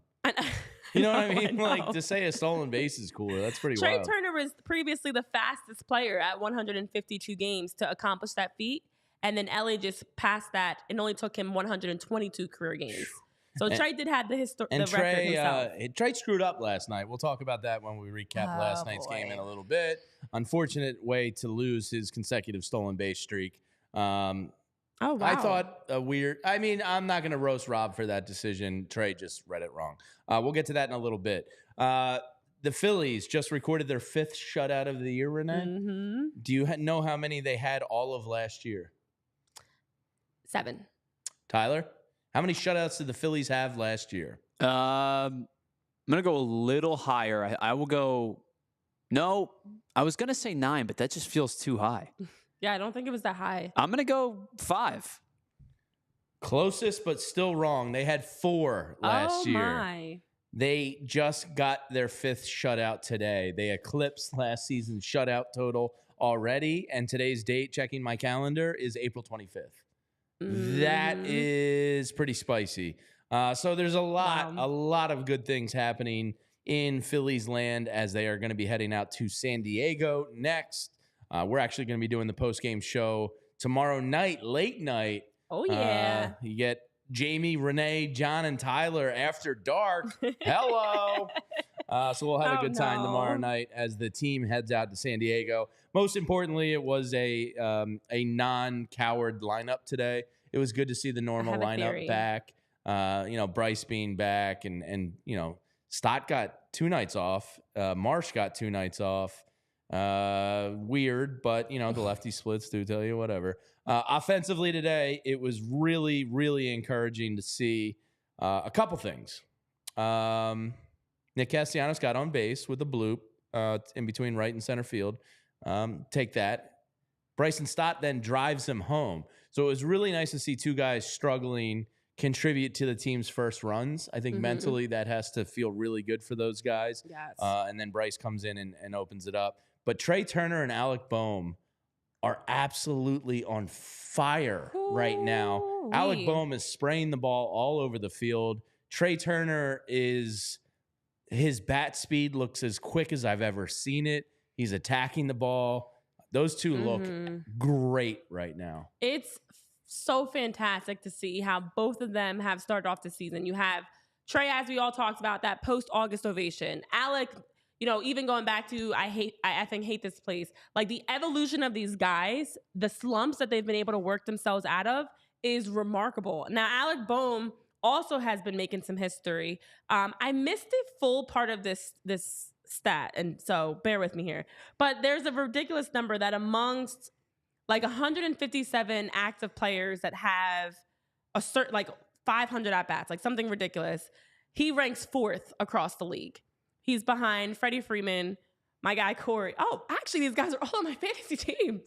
You know what I mean? Like, to say a stolen base is cooler. That's pretty wild. Trey Turner was previously the fastest player at 152 games to accomplish that feat. And then Ellie just passed that. It only took him 122 career games. So Trey did have the record himself. Trey screwed up last night. We'll talk about that when we recap last night's game in a little bit. Unfortunate way to lose his consecutive stolen base streak. Wow. I thought I'm not going to roast Rob for that decision. Trey just read it wrong. We'll get to that in a little bit. The Phillies just recorded their 5th shutout of the year, Renee. Mm-hmm. Do you know how many they had all of last year? 7. Tyler? How many shutouts did the Phillies have last year? I'm going to go a little higher. I will go – no, I was going to say 9, but that just feels too high. Yeah, I don't think it was that high. I'm going to go 5. Closest, but still wrong. They had 4 last year. Oh, my. They just got their 5th shutout today. They eclipsed last season's shutout total already. And today's date, checking my calendar, is April 25th. That is pretty spicy. So there's a lot of good things happening in Phillies land as they are going to be heading out to San Diego next. We're actually going to be doing the post-game show tomorrow night, late night. Oh, yeah. You get Jamie, Renee, John, and Tyler after dark. Hello. So we'll have a good time tomorrow night as the team heads out to San Diego. Most importantly, it was a non-coward lineup today. It was good to see the normal lineup back. Bryce being back, and Stott got 2 nights off. Marsh got 2 nights off. Weird, but the lefty splits do tell you whatever. Offensively today, it was really, really encouraging to see a couple things. Nick Castellanos got on base with a bloop in between right and center field. Take that. Bryson Stott then drives him home. So it was really nice to see 2 guys struggling contribute to the team's first runs. I think mentally that has to feel really good for those guys. Yes. And then Bryce comes in and opens it up. But Trey Turner and Alec Boehm are absolutely on fire right now. Alec Boehm is spraying the ball all over the field. Trey Turner his bat speed looks as quick as I've ever seen it. He's attacking the ball. Those 2 look great right now. It's so fantastic to see how both of them have started off the season. You have Trey, as we all talked about, that post-August ovation. Alec, even going back to I hate this place. Like the evolution of these guys, the slumps that they've been able to work themselves out of is remarkable. Now, Alec Boehm also has been making some history. I missed the full part of this stat, and so bear with me here. But there's a ridiculous number that amongst 157 active players that have a certain 500 at-bats, something ridiculous, he ranks 4th across the league. He's behind Freddie Freeman, my guy Corey. Oh, actually, these guys are all on my fantasy team.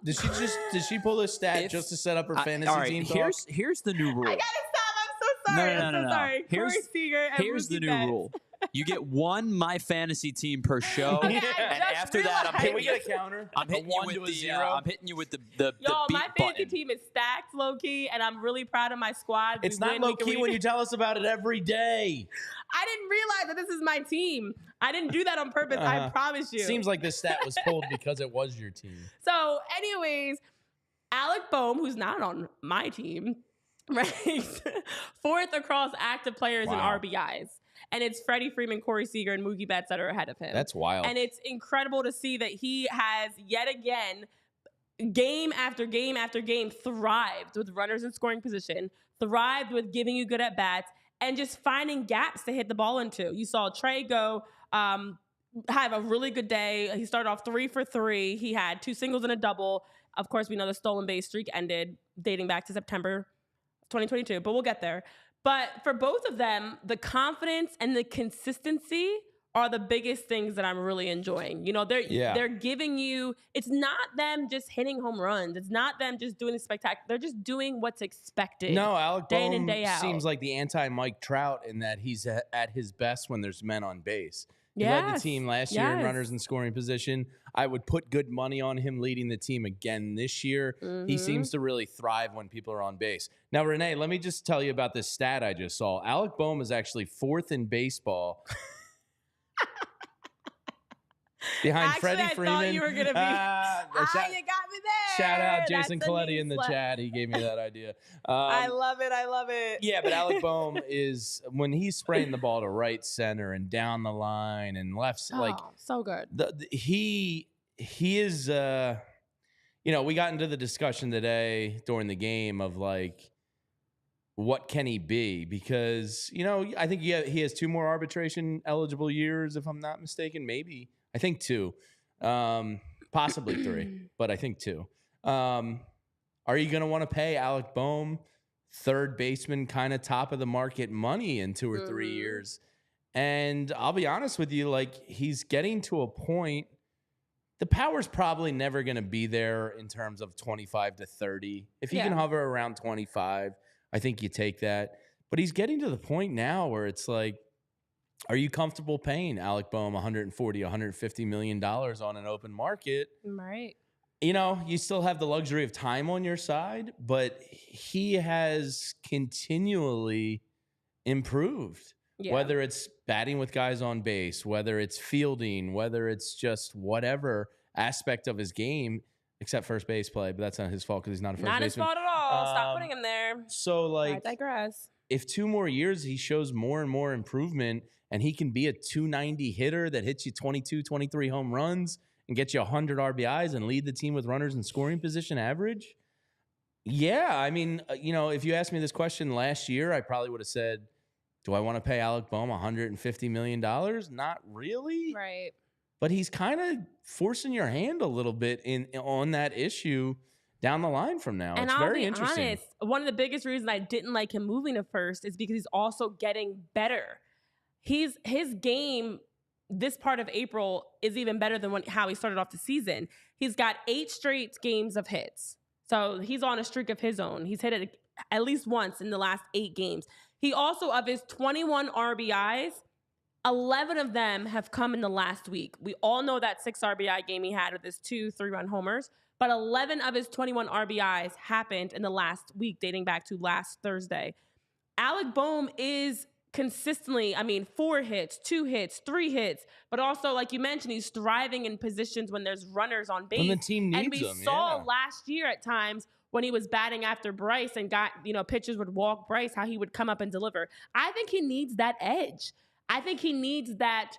Did she pull this stat just to set up her fantasy team talk? Here's the new rule. I gotta stop. I'm so sorry. No. Sorry. Corey Seager and Here's the Mookie new Betts. rule. You get 1 my fantasy team per show. Okay, and after that, Can we get a counter? I'm hitting you with the 0. I'm hitting you with the beat my fantasy button. team is stacked low key, and I'm really proud of my squad. It's not low key when you tell us about it every day. I didn't realize that this is my team. I didn't do that on purpose. I promise you. Seems like this stat was pulled because it was your team. So, anyways, Alec Boehm, who's not on my team, ranks 4th across active players and RBIs. And it's Freddie Freeman, Corey Seager, and Mookie Betts that are ahead of him. That's wild. And it's incredible to see that he has yet again, game after game after game, thrived with runners in scoring position, thrived with giving you good at-bats, and just finding gaps to hit the ball into. You saw Trey go have a really good day. He started off 3 for 3. He had 2 singles and a double. Of course, we know the stolen base streak ended dating back to September 2022, but we'll get there. But for both of them, the confidence and the consistency are the biggest things that I'm really enjoying. They're giving you, it's not them just hitting home runs. It's not them just doing the spectacular. They're just doing what's expected. No, Alec day in Boehm and day out. Seems like the anti-Mike Trout in that he's at his best when there's men on base. He led the team last year in runners in scoring position. I would put good money on him leading the team again this year. He seems to really thrive when people are on base. Now, Renee, let me just tell you about this stat I just saw. Alec Boehm is actually 4th in baseball. Behind Freddie Freeman. I thought you were going to be. You got me there. Shout out Jason Coletti in the chat. He gave me that idea. I love it. Yeah, but Alec Boehm is, when he's spraying the ball to right center and down the line and left, so good. He is, we got into the discussion today during the game of what can he be? Because, I think he has 2 more arbitration eligible years, if I'm not mistaken, maybe. I think 2, possibly 3, but I think 2. Are you going to want to pay Alec Boehm, third baseman, kind of top of the market money in 2 or 3 years? And I'll be honest with you, he's getting to a point, the power's probably never going to be there in terms of 25 to 30. If he can hover around 25, I think you take that. But he's getting to the point now where it's Are you comfortable paying Alec Boehm $140, $150 million on an open market? Right. You know, you still have the luxury of time on your side, but he has continually improved. Yeah. Whether it's batting with guys on base, whether it's fielding, whether it's just whatever aspect of his game, except first base play, but that's not his fault because he's not a first baseman. Not his fault at all. Stop putting him there. So, I digress. if 2 more years he shows more and more improvement and he can be a 290 hitter that hits you 22, 23 home runs and gets you 100 RBIs and lead the team with runners in scoring position average. Yeah, I mean, if you asked me this question last year, I probably would have said, do I want to pay Alec Boehm $150 million? Not really. Right. But he's kind of forcing your hand a little bit on that issue down the line from now. And it's I'll very be interesting. honest, one of the biggest reasons I didn't like him moving to first is because he's also getting better. His game this part of April is even better than how he started off the season. He's got 8 straight games of hits. So he's on a streak of his own. He's hit it at least once in the last 8 games. He also, of his 21 RBIs, 11 of them have come in the last week. We all know that 6 RBI game he had with his 2 3-run homers, but 11 of his 21 RBIs happened in the last week, dating back to last Thursday. Alec Boehm is consistently, 4 hits, 2 hits, 3 hits, but also, like you mentioned, he's thriving in positions when there's runners on base. When the team needs and we them, saw last year at times when he was batting after Bryce and got, pitchers would walk Bryce, how he would come up and deliver. I think he needs that edge. I think he needs that,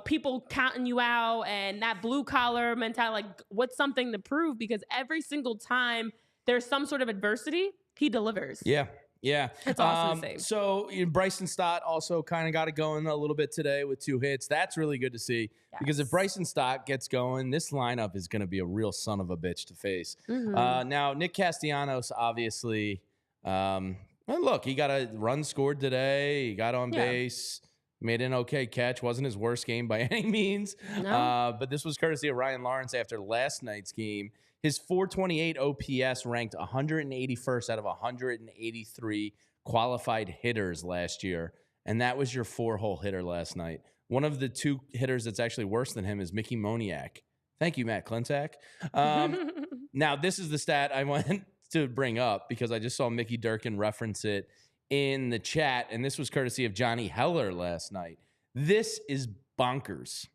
people counting you out and that blue collar mentality, like what's something to prove, because every single time there's some sort of adversity, he delivers. Yeah. It's also the same. So Bryson Stott also kind of got it going a little bit today with 2 hits. That's really good to see because if Bryson Stott gets going, this lineup is going to be a real son of a bitch to face. Mm-hmm. Now, Nick Castellanos, obviously, look, he got a run scored today. He got on base. Made an okay catch. Wasn't his worst game by any means. No. But this was courtesy of Ryan Lawrence after last night's game. His 428 OPS ranked 181st out of 183 qualified hitters last year. And that was your 4-hole hitter last night. One of the 2 hitters that's actually worse than him is Mickey Moniak. Thank you, Matt Klentak. Now, this is the stat I want to bring up because I just saw Mickey Durkin reference it in the chat, and this was courtesy of Johnny Heller last night. This is bonkers.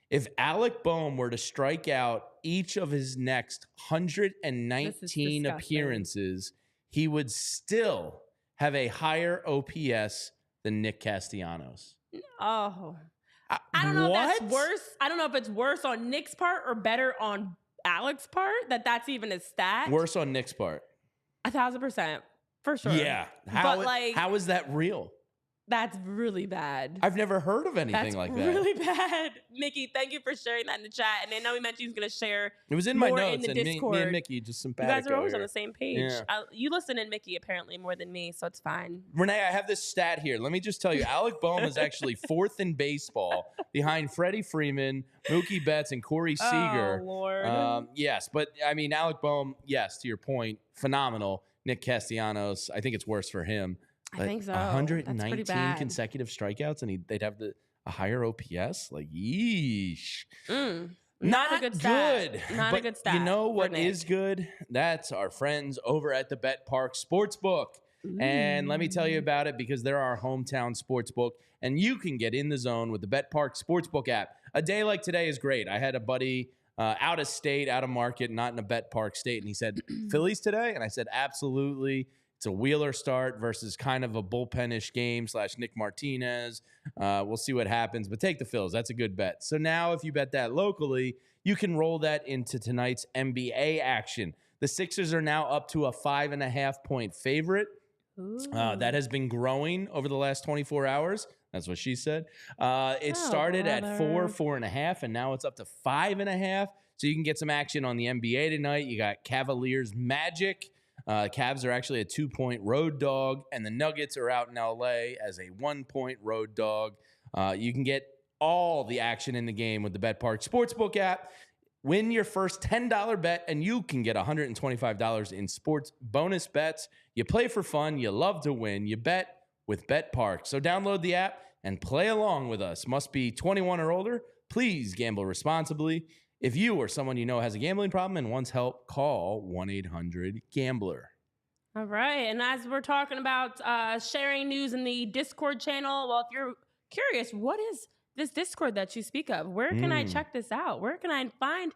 If Alec Boehm were to strike out each of his next 119 appearances, he would still have a higher OPS than Nick Castellanos. Oh. I don't know if that's worse. I don't know if it's worse on Nick's part or better on Alec's part, that's even a stat. Worse on Nick's part. 1,000%. For sure. Yeah. How is that real? That's really bad. I've never heard of anything like that. Really bad. Mickey, thank you for sharing that in the chat. And I know he mentioned he's going to share. It was in my more notes. In the and Discord. Me and Mickey just simpatico. You guys are always here. on the same page. Yeah. You listen in Mickey apparently more than me, so it's fine. Renee, I have this stat here. Let me just tell you, Alec Boehm is actually 4th in baseball behind Freddie Freeman, Mookie Betts, and Corey Seager. Oh, Lord. Yes, but Alec Boehm, yes, to your point, phenomenal. Nick Castellanos, I think it's worse for him. I think so. 119 consecutive strikeouts, and they'd have a higher OPS. Like, yeesh. Not a good stat. Not a good stat. You know what is good? That's our friends over at the BetPARK Sportsbook. And let me tell you about it because they're our hometown sportsbook, and you can get in the zone with the BetPARK Sportsbook app. A day like today is great. I had a buddy out of state, out of market, not in a BetPARK state, and he said, Phillies today? And I said, absolutely. It's a Wheeler start versus kind of a bullpenish game / Nick Martinez. We'll see what happens, but take the Phils. That's a good bet. So now if you bet that locally, you can roll that into tonight's NBA action. The Sixers are now up to a 5.5-point favorite. That has been growing over the last 24 hours. That's what she said. It started at 4.5, and now it's up to 5.5. So you can get some action on the NBA tonight. You got Cavaliers Magic. Cavs are actually a 2-point road dog, and the Nuggets are out in LA as a 1-point road dog. You can get all the action in the game with the BetPARK Sportsbook app. Win your first $10 bet, and you can get $125 in sports bonus bets. You play for fun. You love to win. You bet with BetPARK. So download the app, and play along with us. Must be 21 or older. Please gamble responsibly. If you or someone you know has a gambling problem and wants help, call 1-800-GAMBLER. All right. And as we're talking about sharing news in the Discord channel, well, if you're curious, what is this Discord that you speak of? Where can I check this out? Where can I find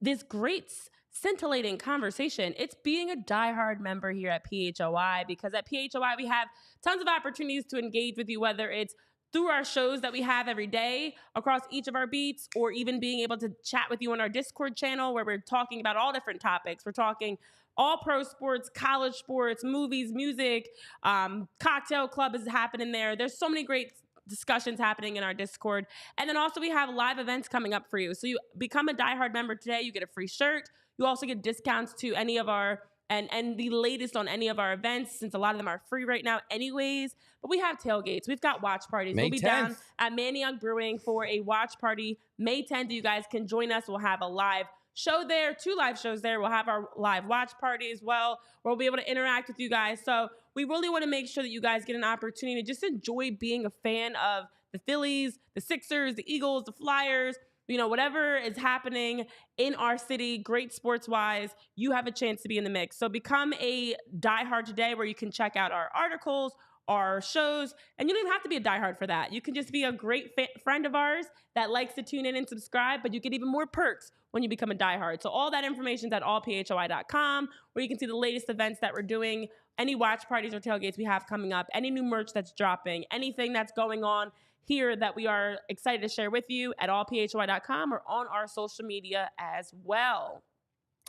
this great scintillating conversation? It's being a diehard member here at PHLY, because at PHLY we have tons of opportunities to engage with you, whether it's through our shows that we have every day across each of our beats, or even being able to chat with you on our Discord channel where we're talking about all different topics. We're talking all pro sports, college sports, movies, music, cocktail club is happening there. There's so many great discussions happening in our Discord. And then also we have live events coming up for you. So you become a diehard member today, you get a free shirt. You also get discounts to any of our, and the latest on any of our events, since a lot of them are free right now anyways. But we have tailgates. We've got watch parties. We'll be 10th. Down at Managerial Brewing for a watch party May 10th. You guys can join us. We'll have a live show there, 2 live shows there. We'll have our live watch party as well, where we'll be able to interact with you guys. So we really want to make sure that you guys get an opportunity to just enjoy being a fan of the Phillies, the Sixers, the Eagles, the Flyers, whatever is happening in our city, great sports-wise, you have a chance to be in the mix. So become a diehard today, where you can check out our articles, our shows, and you don't even have to be a diehard for that. You can just be a great friend of ours that likes to tune in and subscribe, but you get even more perks when you become a diehard. So all that information is at allphly.com, where you can see the latest events that we're doing, any watch parties or tailgates we have coming up, any new merch that's dropping, anything that's going on here that we are excited to share with you at allphly.com or on our social media as well.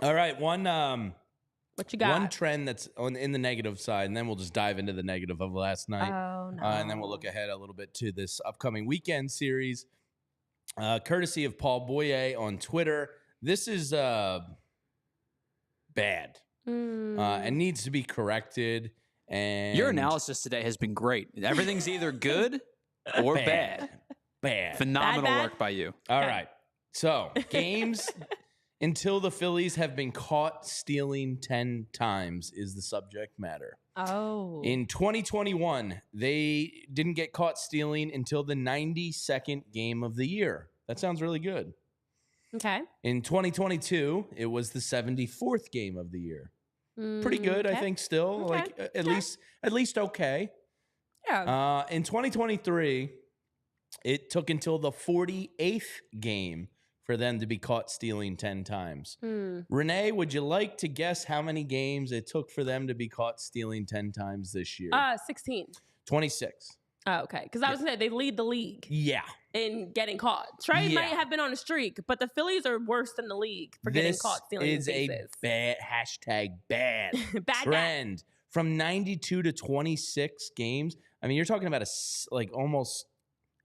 All right, one what you got? One trend that's in the negative side, and then we'll just dive into the negative of last night. Oh, no. And then we'll look ahead a little bit to this upcoming weekend series, courtesy of Paul Boyer on Twitter. This is bad and needs to be corrected. And your analysis today has been great. Everything's either good or bad. Phenomenal bad. Work by you. All right. So, games until the Phillies have been caught stealing 10 times is the subject matter. Oh. In 2021, they didn't get caught stealing until the 92nd game of the year. That sounds really good. Okay. In 2022, it was the 74th game of the year. Pretty good, I think, still. Okay. Like at least okay. Yeah. In 2023, it took until the 48th game for them to be caught stealing 10 times. Renee, would you like to guess how many games it took for them to be caught stealing 10 times this year? 16. 26. Oh, okay. Because I was going to say, they lead the league. Yeah. In getting caught. Trey might have been on a streak, but the Phillies are worse than the league for getting caught stealing bases. This is a bad trend. From 92 to 26 games. I mean, you're talking about almost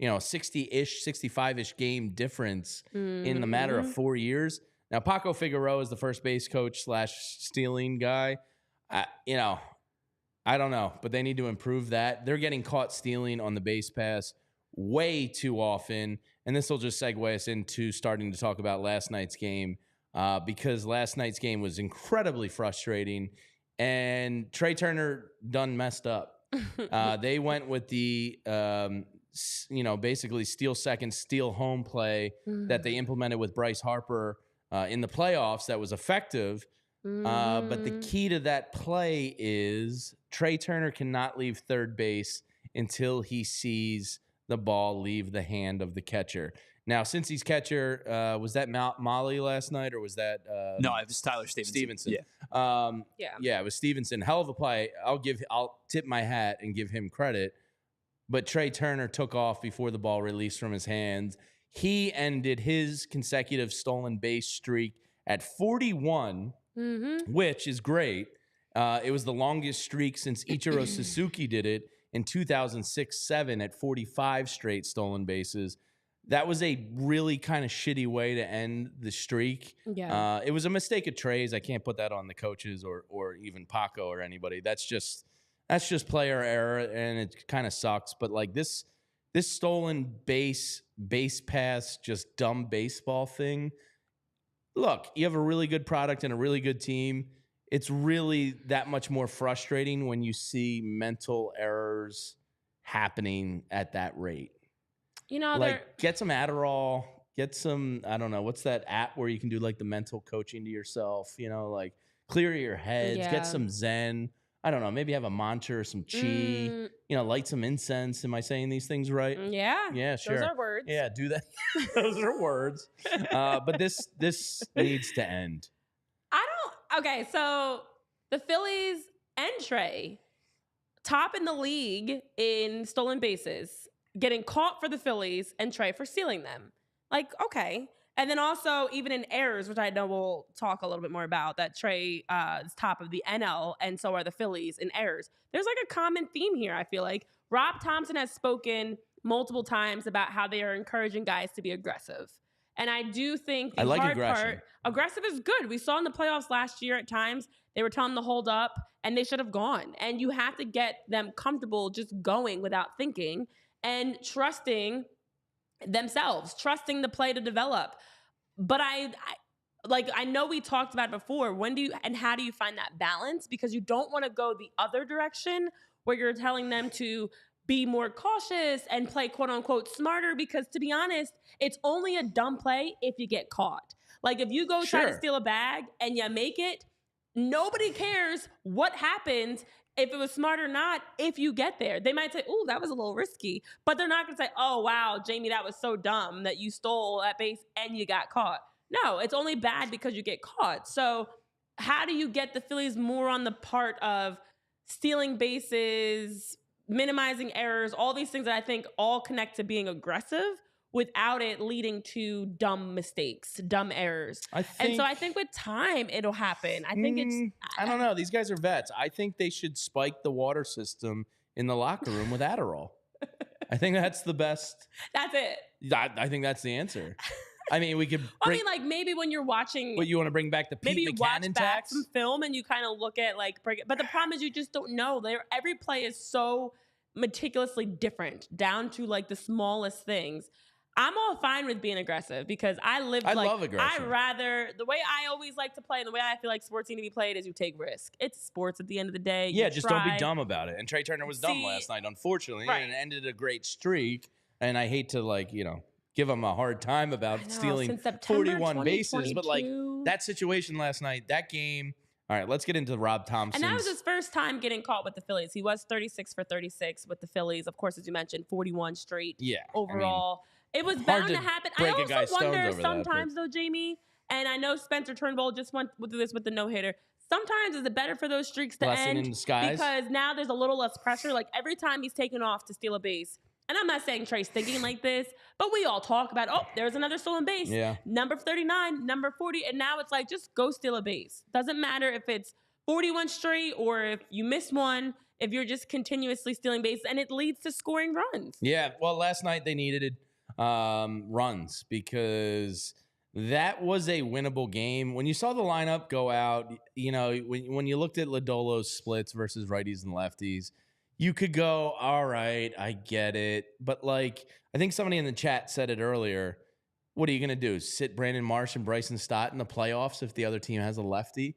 60-ish, 65-ish game difference in the matter of 4 years. Now, Paco Figueroa is the first base coach / stealing guy. I don't know, but they need to improve that. They're getting caught stealing on the base pass way too often, and this will just segue us into starting to talk about last night's game because last night's game was incredibly frustrating, and Trey Turner done messed up. They went with the basically steal second, steal home play that they implemented with Bryce Harper in the playoffs that was effective. But the key to that play is Trey Turner cannot leave third base until he sees the ball leave the hand of the catcher. Now, since he's catcher, was that Molly last night or was that no, it was Tyler Stevenson. Yeah, it was Stevenson. Hell of a play. I'll tip my hat and give him credit. But Trey Turner took off before the ball released from his hands. He ended his consecutive stolen base streak at 41, which is great. It was the longest streak since Ichiro Suzuki did it in 2006-07 at 45 straight stolen bases. That was a really kind of shitty way to end the streak. Yeah. It was a mistake of Trey's. I can't put that on the coaches or even Paco or anybody. That's just player error, and it kind of sucks. But like this stolen base pass, just dumb baseball thing. Look, you have a really good product and a really good team. It's really that much more frustrating when you see mental errors happening at that rate. You know, like get some Adderall, get some, I don't know, what's that app where you can do like the mental coaching to yourself, you know, like clear your heads, get some Zen. I don't know, maybe have a mantra or some chi, you know, light some incense. Am I saying these things right? Yeah. Yeah, sure. Those are words. Yeah, do that. Those are words. But this needs to end. Okay, so the Phillies and Trey, top in the league in stolen bases, getting caught for the Phillies and Trey for stealing them. Like, okay. And then also even in errors, which I know we'll talk a little bit more about, that Trey is top of the NL and so are the Phillies in errors. There's like a common theme here, I feel like. Rob Thompson has spoken multiple times about how they are encouraging guys to be aggressive. And I do think the hard part, aggressive is good. We saw in the playoffs last year at times, they were telling them to hold up and they should have gone. And you have to get them comfortable just going without thinking and trusting themselves, trusting the play to develop. But I know we talked about it before. How do you find that balance? Because you don't want to go the other direction where you're telling them to be more cautious and play quote unquote smarter, because to be honest, it's only a dumb play if you get caught. Like if you go try to steal a bag and you make it, nobody cares what happens, if it was smart or not, if you get there. They might say, "Ooh, that was a little risky," but they're not going to say, "Oh, wow, Jamie, that was so dumb that you stole that base and you got caught." No, it's only bad because you get caught. So how do you get the Phillies more on the part of stealing bases, minimizing errors, all these things that I think all connect to being aggressive without it leading to dumb mistakes, dumb errors? And so I think with time, it'll happen. I think I don't know. These guys are vets. I think they should spike the water system in the locker room with Adderall. I think that's the best. That's it. I think that's the answer. I mean, we could. Like maybe when you're watching, what you want to bring back the Pete maybe you watch McCannon back tax? some film and you kind of look at but the problem is you just don't know. Every play is so meticulously different, down to like the smallest things. I'm all fine with being aggressive because I love aggression. The way I always like to play and the way I feel like sports need to be played is you take risk. It's sports at the end of the day. Yeah, just don't be dumb about it. And Trey Turner was dumb last night, unfortunately, and it ended a great streak. And I hate to give him a hard time about stealing 41 bases, but like that situation last night, that game. All right, let's get into Rob Thompson. And that was his first time getting caught with the Phillies. He was 36 for 36 with the Phillies. Of course, as you mentioned, 41 straight overall. It was bound to happen. I also wonder sometimes, though, Jamie, and I know Spencer Turnbull just went through this with the no-hitter. Sometimes is it better for those streaks to end? In disguise. Because now there's a little less pressure. Like every time he's taken off to steal a base, and I'm not saying Trey's thinking like this, but we all talk about, there's another stolen base. Yeah. Number 39, number 40. And now it's like, just go steal a base. Doesn't matter if it's 41 straight or if you miss one, if you're just continuously stealing bases, and it leads to scoring runs. Yeah. Well, last night they needed runs because that was a winnable game. When you saw the lineup go out, when you looked at Lodolo's splits versus righties and lefties, you could go, all right, I get it. But I think somebody in the chat said it earlier. What are you going to do? Sit Brandon Marsh and Bryson Stott in the playoffs if the other team has a lefty?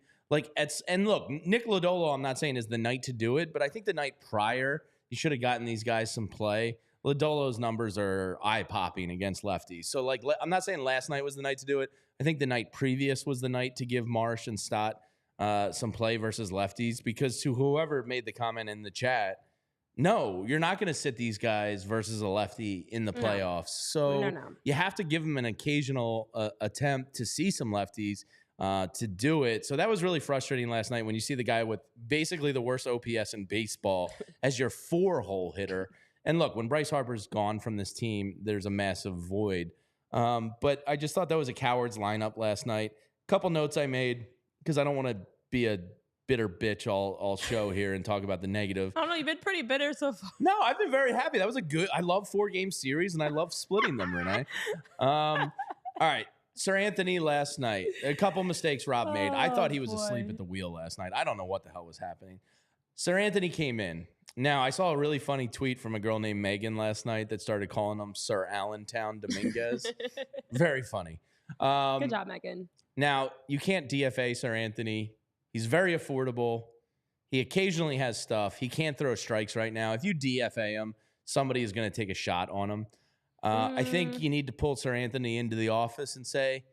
And look, Nick Lodolo, I'm not saying is the night to do it, but I think the night prior, you should have gotten these guys some play. Lodolo's numbers are eye-popping against lefties. So, I'm not saying last night was the night to do it. I think the night previous was the night to give Marsh and Stott some play versus lefties, because to whoever made the comment in the chat, no, you're not going to sit these guys versus a lefty in the playoffs. So you have to give them an occasional attempt to see some lefties to do it. So that was really frustrating last night when you see the guy with basically the worst OPS in baseball as your 4-hole hitter. And look, when Bryce Harper's gone from this team, there's a massive void. But I just thought that was a coward's lineup last night. Couple notes I made, because I don't want to be a bitter bitch all show here and talk about the negative. I don't know, you've been pretty bitter so far. No, I've been very happy. That was I love 4-game series, and I love splitting them, Renee. All right, Sir Anthony last night. A couple mistakes Rob made. I thought he was asleep at the wheel last night. I don't know what the hell was happening. Sir Anthony came in. Now, I saw a really funny tweet from a girl named Megan last night that started calling him Sir Allentown Dominguez. Very funny. Good job, Megan. Now, you can't DFA Sir Anthony. He's very affordable. He occasionally has stuff. He can't throw strikes right now. If you DFA him, somebody is going to take a shot on him. I think you need to pull Sir Anthony into the office and say,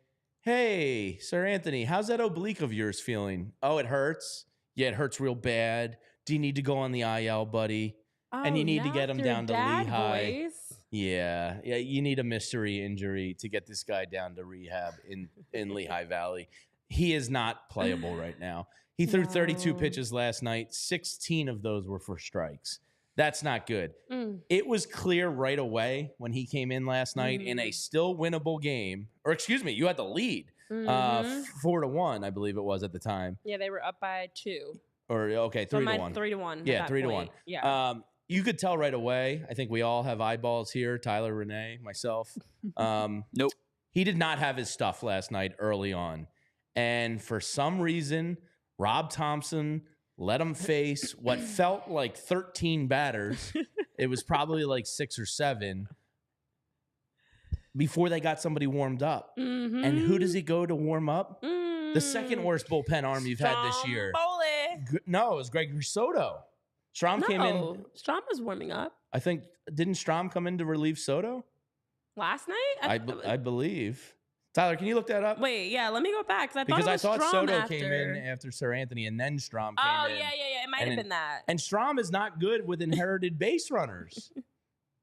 hey, Sir Anthony, how's that oblique of yours feeling? Oh, it hurts? Yeah, it hurts real bad. Do you need to go on the IL, buddy? And you need to get him down to Lehigh. Voice. Yeah, you need a mystery injury to get this guy down to rehab in Lehigh Valley. He is not playable right now. He threw 32 pitches last night. 16 of those were for strikes. That's not good. It was clear right away when he came in last night in a still winnable game. Or excuse me, you had the lead 4-1, I believe it was at the time. Yeah, they were up by 2. Or okay, 3-1. 3-1. Yeah, 3-1. Yeah. You could tell right away. I think we all have eyeballs here. Tyler, Renee, myself. Nope. He did not have his stuff last night early on. And for some reason, Rob Thompson let him face what felt like 13 batters. It was probably like 6 or 7 before they got somebody warmed up. And who does he go to warm up? The second worst bullpen arm you've had this year. No, it was Greg Soto. Strom came in. Strom was warming up. I think, didn't Strom come in to relieve Soto? Last night? I believe. Tyler, can you look that up? Wait, yeah, let me go back. Because I thought Strom Soto came in after Sir Anthony and then Strom came in. Oh, yeah. It might have been that. And Strom is not good with inherited base runners.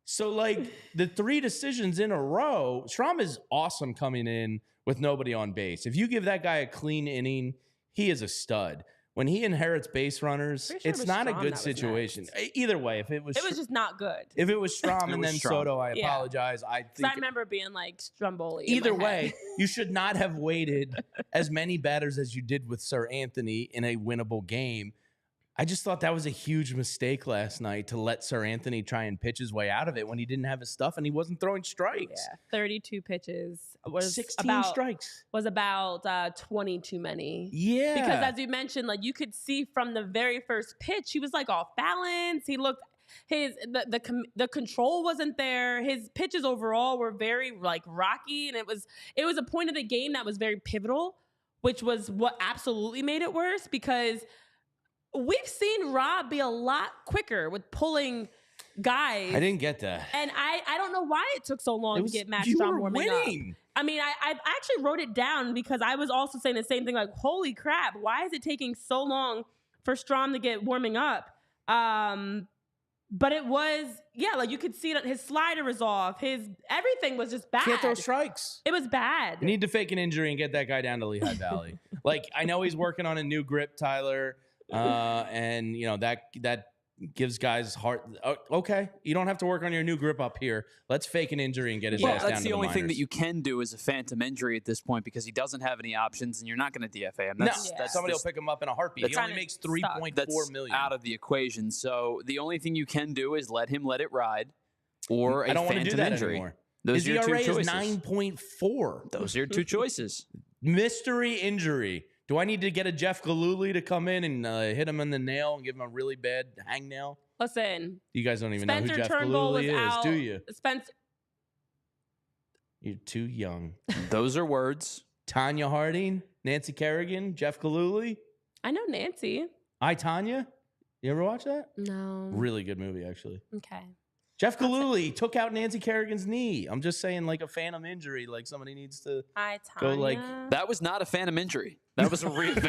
So, like, the 3 decisions in a row, Strom is awesome coming in with nobody on base. If you give that guy a clean inning, he is a stud. When he inherits base runners, it's not a good situation. Either way, if it was just not good. If it was Strom and then Soto, I apologize. I remember being like Stromboli. Either way, you should not have waited as many batters as you did with Sir Anthony in a winnable game. I just thought that was a huge mistake last night to let Sir Anthony try and pitch his way out of it when he didn't have his stuff and he wasn't throwing strikes. Yeah, 32 pitches was 16 strikes. Was about 20 too many. Yeah. Because as you mentioned, like you could see from the very first pitch, he was like off balance. He looked the control wasn't there. His pitches overall were very like rocky, and it was a point of the game that was very pivotal, which was what absolutely made it worse because we've seen Rob be a lot quicker with pulling guys. I didn't get that. And I don't know why it took so long to get Matt Strom warming up. I mean, I actually wrote it down because I was also saying the same thing, like, holy crap, why is it taking so long for Strom to get warming up? But it was, like you could see that his slider was off. Everything was just bad. Can't throw strikes. It was bad. You need to fake an injury and get that guy down to Lehigh Valley. Like, I know he's working on a new grip, Tyler. And you know that gives guys heart. Okay, you don't have to work on your new grip up here. Let's fake an injury and get his ass down to the minors. That's the only thing that you can do is a phantom injury at this point because he doesn't have any options, and you're not going to DFA him. Somebody will pick him up in a heartbeat. He only makes $3.4 million out of the equation. So the only thing you can do is let him let it ride, or I don't want to do that injury. Anymore. His ERA is 9.4. Those are your two choices. Mystery injury. Do I need to get a Jeff Galooly to come in and hit him in the nail and give him a really bad hangnail? Listen. You guys don't even know who Jeff Galooly is, do you? You're too young. Those are words. Tanya Harding, Nancy Kerrigan, Jeff Galooly. I know Nancy. I, Tanya. You ever watch that? No. Really good movie, actually. Okay. Jeff Galooly took out Nancy Kerrigan's knee. I'm just saying, like a phantom injury, like somebody needs to go like. That was not a phantom injury. That was a very real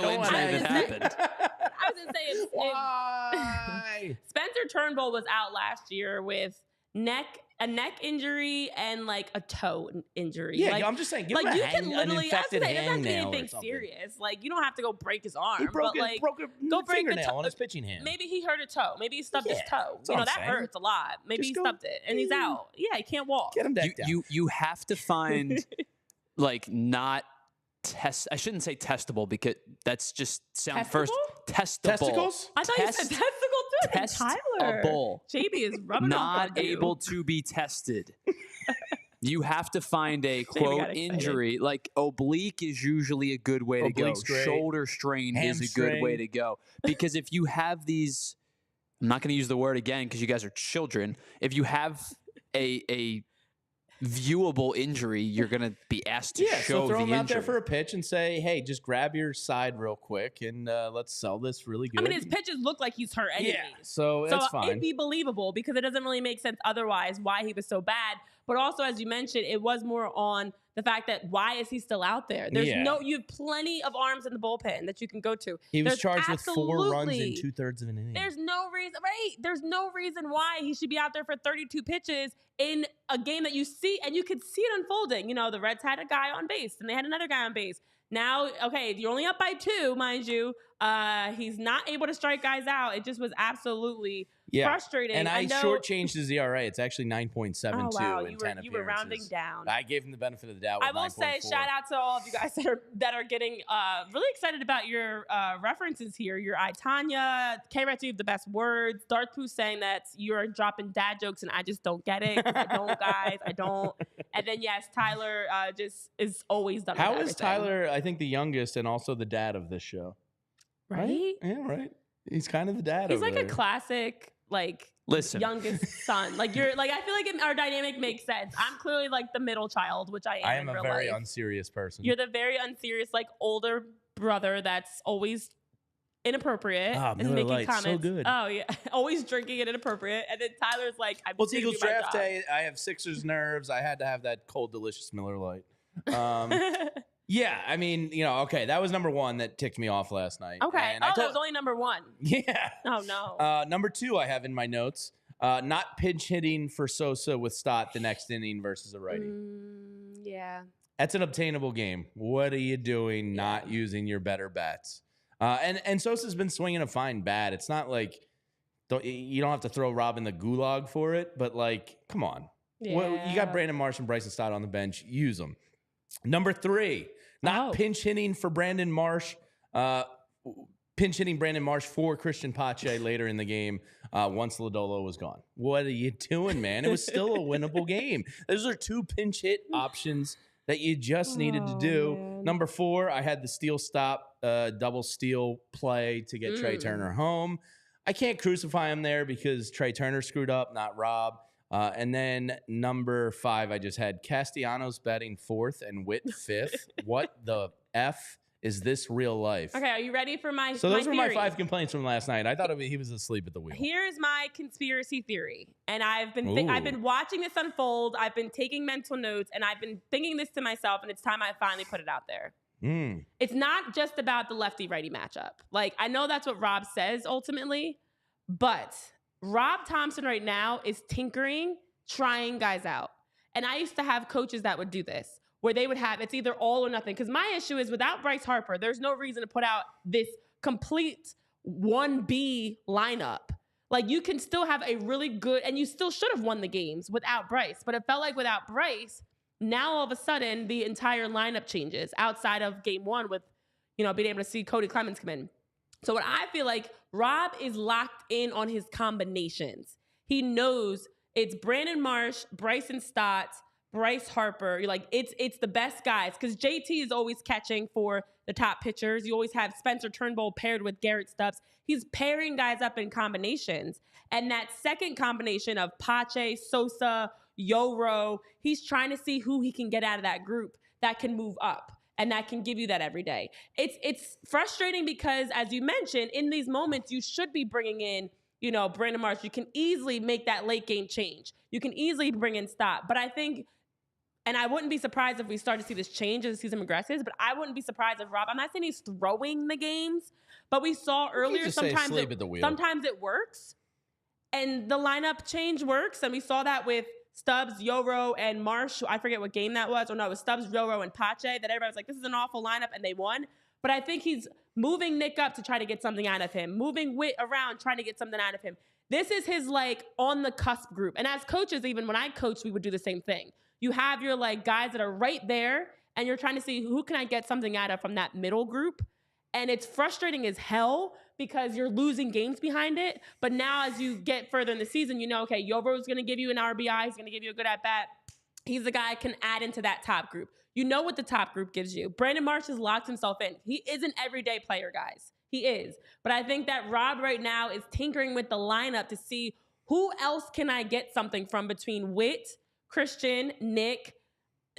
injury that happened. I was gonna say, why? Spencer Turnbull was out last year with a neck injury and like a toe injury. Yeah, like, I'm just saying, give like him you can literally. I was gonna say, it doesn't have to be hangnail anything serious. Like you don't have to go break his arm. He broke go break fingernail on his pitching hand. Maybe he hurt a toe. Maybe he stubbed his toe. You know that hurts a lot. Maybe he stubbed it and he's out. Yeah, he can't walk. Get him down. You have to find like not. I shouldn't say testable because that's just sound first. Testable. Testicles? I thought you said testicle too. Tyler. Testable. JB is rubbing not able to be tested. You have to find a quote injury. Like oblique is usually a good way to go. Shoulder strain is a good way to go. Because if you have these, I'm not going to use the word again because you guys are children. If you have a viewable injury, you're going to be asked to show so throw the him out injury. there for a pitch and say, hey, just grab your side real quick and let's sell this really good. I mean, his pitches look like he's hurt anyways. Yeah, so that's fine. It'd be believable because it doesn't really make sense otherwise why he was so bad. But also, as you mentioned, it was more on the fact that why is he still out there? There's you have plenty of arms in the bullpen that you can go to. He was charged with 4 runs in 2/3 of an inning. There's no reason, right? There's no reason why he should be out there for 32 pitches in a game that you see, and you could see it unfolding. You know, the Reds had a guy on base, and they had another guy on base. Now, okay, you're only up by 2, mind you. He's not able to strike guys out. It just was absolutely frustrating. And I shortchanged his ERA. It's actually 9.72 in 10 appearances. You were rounding down. I gave him the benefit of the doubt with 9.4. I will say shout out to all of you guys that are getting really excited about your references here. Your I, Tanya, K-Rats, you have the best words. Darth Pooh saying that you're dropping dad jokes and I just don't get it. I don't, guys. I don't. And then, yes, Tyler just is always done How with is everything. Tyler, I think, the youngest and also the dad of this show? Right? Yeah, right. He's kind of the dad. He's over like there. a classic, like, youngest son. Like, you're like, I feel like our dynamic makes sense. I'm clearly like the middle child, which I am. I am in a real very life. unserious person. You're the very unserious, like, older brother that's always inappropriate and Miller making Lite, comments. so good. Oh yeah, always drinking and inappropriate. And then Tyler's like, I'm well, it's just gonna Eagles do my draft job. day. I have Sixers nerves. I had to have that cold, delicious Miller Lite. Yeah, I mean, okay, that was number 1 that ticked me off last night. Okay. And that was only number 1. Yeah. Oh no. Number 2 I have in my notes. Not pinch hitting for Sosa with Stott the next inning versus a righty. Yeah. That's an obtainable game. What are you doing not using your better bats? And Sosa's been swinging a fine bat. It's not like you don't have to throw Rob in the gulag for it, but like, come on. Yeah. Well, you got Brandon Marsh and Bryson Stott on the bench. Use them. Number 3, not pinch hitting for Brandon Marsh. Pinch hitting Brandon Marsh for Christian Pache later in the game once Lodolo was gone. What are you doing, man? It was still a winnable game. Those are 2 pinch hit options that you just needed to do. Man. Number 4, I had the steal stop, double steal play to get Trey Turner home. I can't crucify him there because Trey Turner screwed up, not Rob. And then number 5, I just had Castellanos batting 4th and Witt 5th. What the F is this real life? Okay, are you ready for my So those were my theory? 5 complaints from last night. I thought he was asleep at the wheel. Here's my conspiracy theory, and I've been watching this unfold. I've been taking mental notes, and I've been thinking this to myself, and it's time I finally put it out there. It's not just about the lefty-righty matchup. Like, I know that's what Rob says ultimately, but Rob Thompson right now is tinkering, trying guys out. And I used to have coaches that would do this, where they would have, it's either all or nothing. Because my issue is without Bryce Harper, there's no reason to put out this complete 1B lineup. Like, you can still have a really good, and you still should have won the games without Bryce. But it felt like without Bryce, now all of a sudden the entire lineup changes outside of game 1 with, being able to see Cody Clemens come in. So what I feel like, Rob is locked in on his combinations. He knows it's Brandon Marsh, Bryson Stott, Bryce Harper. You're like, it's the best guys because JT is always catching for the top pitchers. You always have Spencer Turnbull paired with Garrett Stubbs. He's pairing guys up in combinations. And that second combination of Pache, Sosa, Yoro, he's trying to see who he can get out of that group that can move up and that can give you that every day. It's frustrating because, as you mentioned, in these moments, you should be bringing in, Brandon Marsh. You can easily make that late game change. You can easily bring in Stott. But I think, and I wouldn't be surprised if we start to see this change as the season progresses, but I wouldn't be surprised if Rob, I'm not saying he's throwing the games, but we saw earlier sometimes it works. And the lineup change works. And we saw that with Stubbs, Yoro, and Marsh. I forget what game that was. Or no, it was Stubbs, Yoro, and Pache that everybody was like, this is an awful lineup, and they won. But I think he's moving Nick up to try to get something out of him, moving Witt around, trying to get something out of him. This is his, on the cusp group. And as coaches, even when I coached, we would do the same thing. You have your, guys that are right there, and you're trying to see who can I get something out of from that middle group. And it's frustrating as hell because you're losing games behind it. But now as you get further in the season, okay, Yoro's going to give you an RBI. He's going to give you a good at-bat. He's the guy that can add into that top group. You know what the top group gives you. Brandon Marsh has locked himself in. He is an everyday player, guys. He is. But I think that Rob right now is tinkering with the lineup to see who else can I get something from between Witt, Christian, Nick.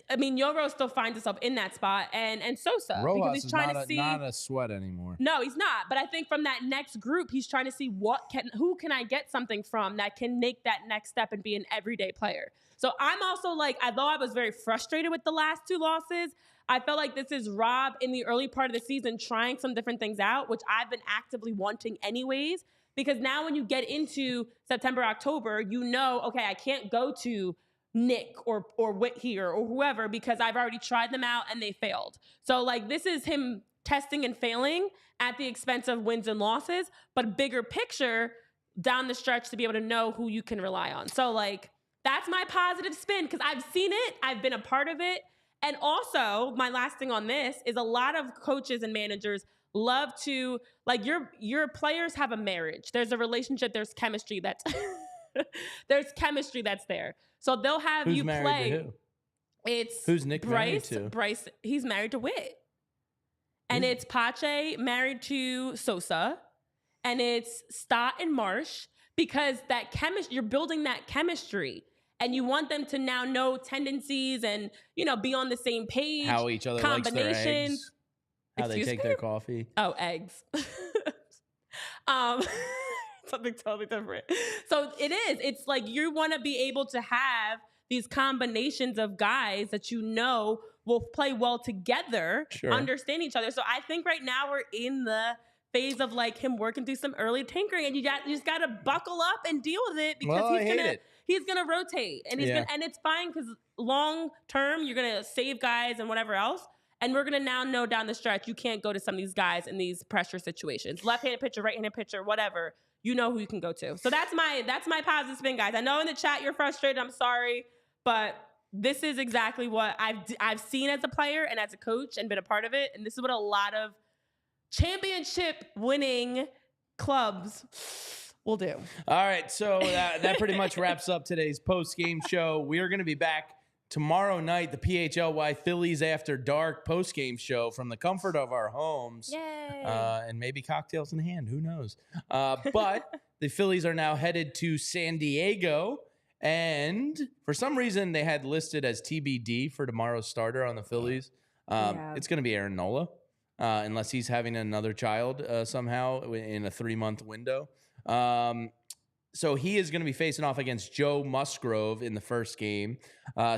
I mean, Yoro still finds himself in that spot, and Sosa, because Rojas he's is trying to see. not a sweat anymore. No, he's not. But I think from that next group, he's trying to see who can I get something from that can make that next step and be an everyday player. So I'm also like, although I was very frustrated with the last 2 losses, I felt like this is Rob in the early part of the season trying some different things out, which I've been actively wanting anyways. Because now when you get into September, October, you know, okay, I can't go to Nick or Whit here or whoever because I've already tried them out and they failed. So like this is him testing and failing at the expense of wins and losses, but bigger picture down the stretch to be able to know who you can rely on. So like that's my positive spin because I've seen it, I've been a part of it. And also my last thing on this is a lot of coaches and managers love to, like your players have a marriage. There's a relationship, there's chemistry that's there's chemistry that's there. So they'll have Who's you married play. to who? It's Who's Nick Bryce. married to? Bryce, he's married to Whit. And it's Pache married to Sosa. And it's Stott and Marsh because that you're building that chemistry. And you want them to now know tendencies and, you know, be on the same page. How each other likes their eggs. How they take their coffee. Oh, eggs. Something totally different. So it is. It's like you want to be able to have these combinations of guys that you know will play well together, understand each other. So I think right now we're in the phase of like him working through some early tinkering, and you just got to buckle up and deal with it because he's gonna rotate, and and it's fine because long term you're gonna save guys and whatever else. And we're going to now know down the stretch, you can't go to some of these guys in these pressure situations. Left-handed pitcher, right-handed pitcher, whatever. You know who you can go to. So that's my positive spin, guys. I know in the chat you're frustrated. I'm sorry. But this is exactly what I've seen as a player and as a coach and been a part of it. And this is what a lot of championship-winning clubs will do. All right. So that pretty much wraps up today's post-game show. We are going to be back tomorrow night, the PHLY Phillies After Dark post-game show from the comfort of our homes. Yay. And maybe cocktails in hand. Who knows? But the Phillies are now headed to San Diego. And for some reason, they had listed as TBD for tomorrow's starter on the Phillies. It's going to be Aaron Nola, unless he's having another child somehow in a 3-month window. So he is going to be facing off against Joe Musgrove in the first game.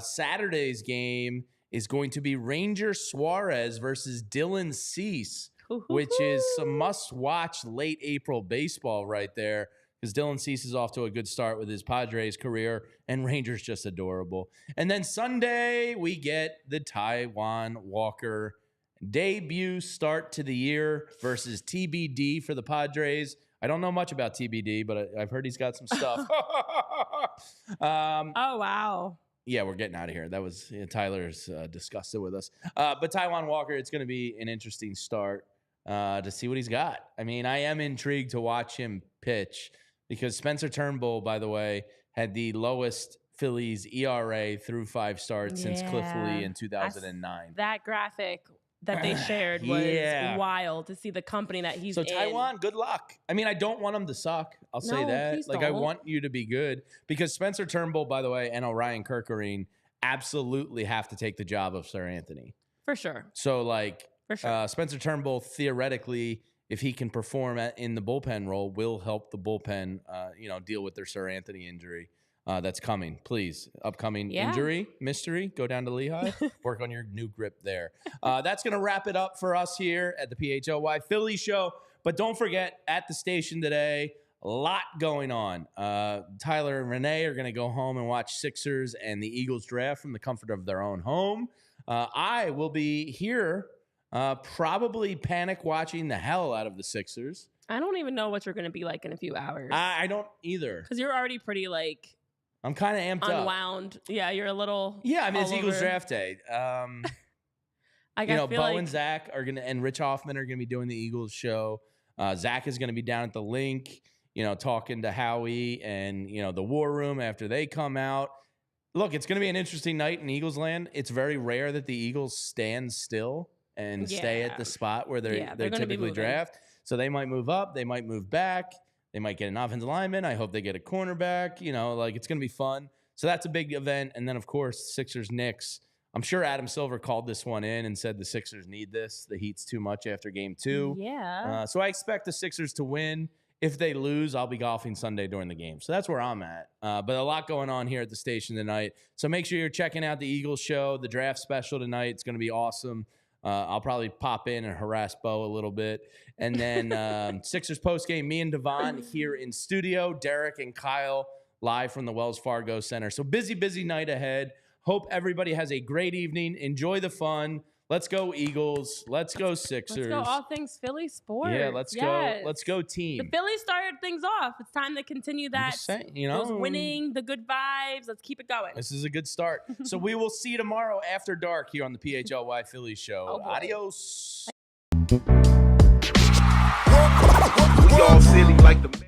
Saturday's game is going to be Ranger Suarez versus Dylan Cease, which is some must-watch late April baseball right there because Dylan Cease is off to a good start with his Padres career, and Ranger's just adorable. And then Sunday, we get the Taijuan Walker debut start to the year versus TBD for the Padres. I don't know much about TBD, but I've heard he's got some stuff. Oh, wow. Yeah, we're getting out of here. That was Tyler's disgusted with us. But Taijuan Walker, it's going to be an interesting start to see what he's got. I mean, I am intrigued to watch him pitch because Spencer Turnbull, by the way, had the lowest Phillies ERA through 5 starts since Cliff Lee in 2009. That graphic that they shared was wild to see the company that he's in. So Taijuan, good luck. I mean, I don't want him to suck. I'll say that. Like, I want you to be good because Spencer Turnbull, by the way, and Orion Kirkering absolutely have to take the job of Sir Anthony. For sure. So, like, Spencer Turnbull, theoretically, if he can perform in the bullpen role, will help the bullpen, deal with their Sir Anthony injury. That's coming, please. Upcoming injury, mystery. Go down to Lehigh. Work on your new grip there. That's going to wrap it up for us here at the PHLY Philly Show. But don't forget, at the station today, a lot going on. Tyler and Renee are going to go home and watch Sixers and the Eagles draft from the comfort of their own home. I will be here probably panic watching the hell out of the Sixers. I don't even know what you're going to be like in a few hours. I don't either. Because you're already pretty, like... I'm kind of amped up. Unwound. Yeah, you're a little. Yeah, I mean, it's Eagles draft day. Bo and Zach are gonna, and Rich Hoffman are gonna be doing the Eagles show. Zach is gonna be down at the link, talking to Howie and the War Room after they come out. Look, it's gonna be an interesting night in Eagles land. It's very rare that the Eagles stand still and stay at the spot where they're typically draft. So they might move up, they might move back. They might get an offensive lineman. I hope they get a cornerback. It's going to be fun. So that's a big event. And then, of course, Sixers-Knicks. I'm sure Adam Silver called this one in and said the Sixers need this. The Heat's too much after game 2. Yeah. So I expect the Sixers to win. If they lose, I'll be golfing Sunday during the game. So that's where I'm at. But a lot going on here at the station tonight. So make sure you're checking out the Eagles show, the draft special tonight. It's going to be awesome. I'll probably pop in and harass Bo a little bit. And then Sixers postgame, me and Devon here in studio, Derek and Kyle live from the Wells Fargo Center. So busy night ahead. Hope everybody has a great evening. Enjoy the fun. Let's go Eagles. Let's go Sixers. Let's go all things Philly sports. Yeah, let's go. Let's go team. The Phillies started things off. It's time to continue that. Saying, those winning, the good vibes. Let's keep it going. This is a good start. So we will see you tomorrow after dark here on the PHLY Phillies show. Adios. We all silly like the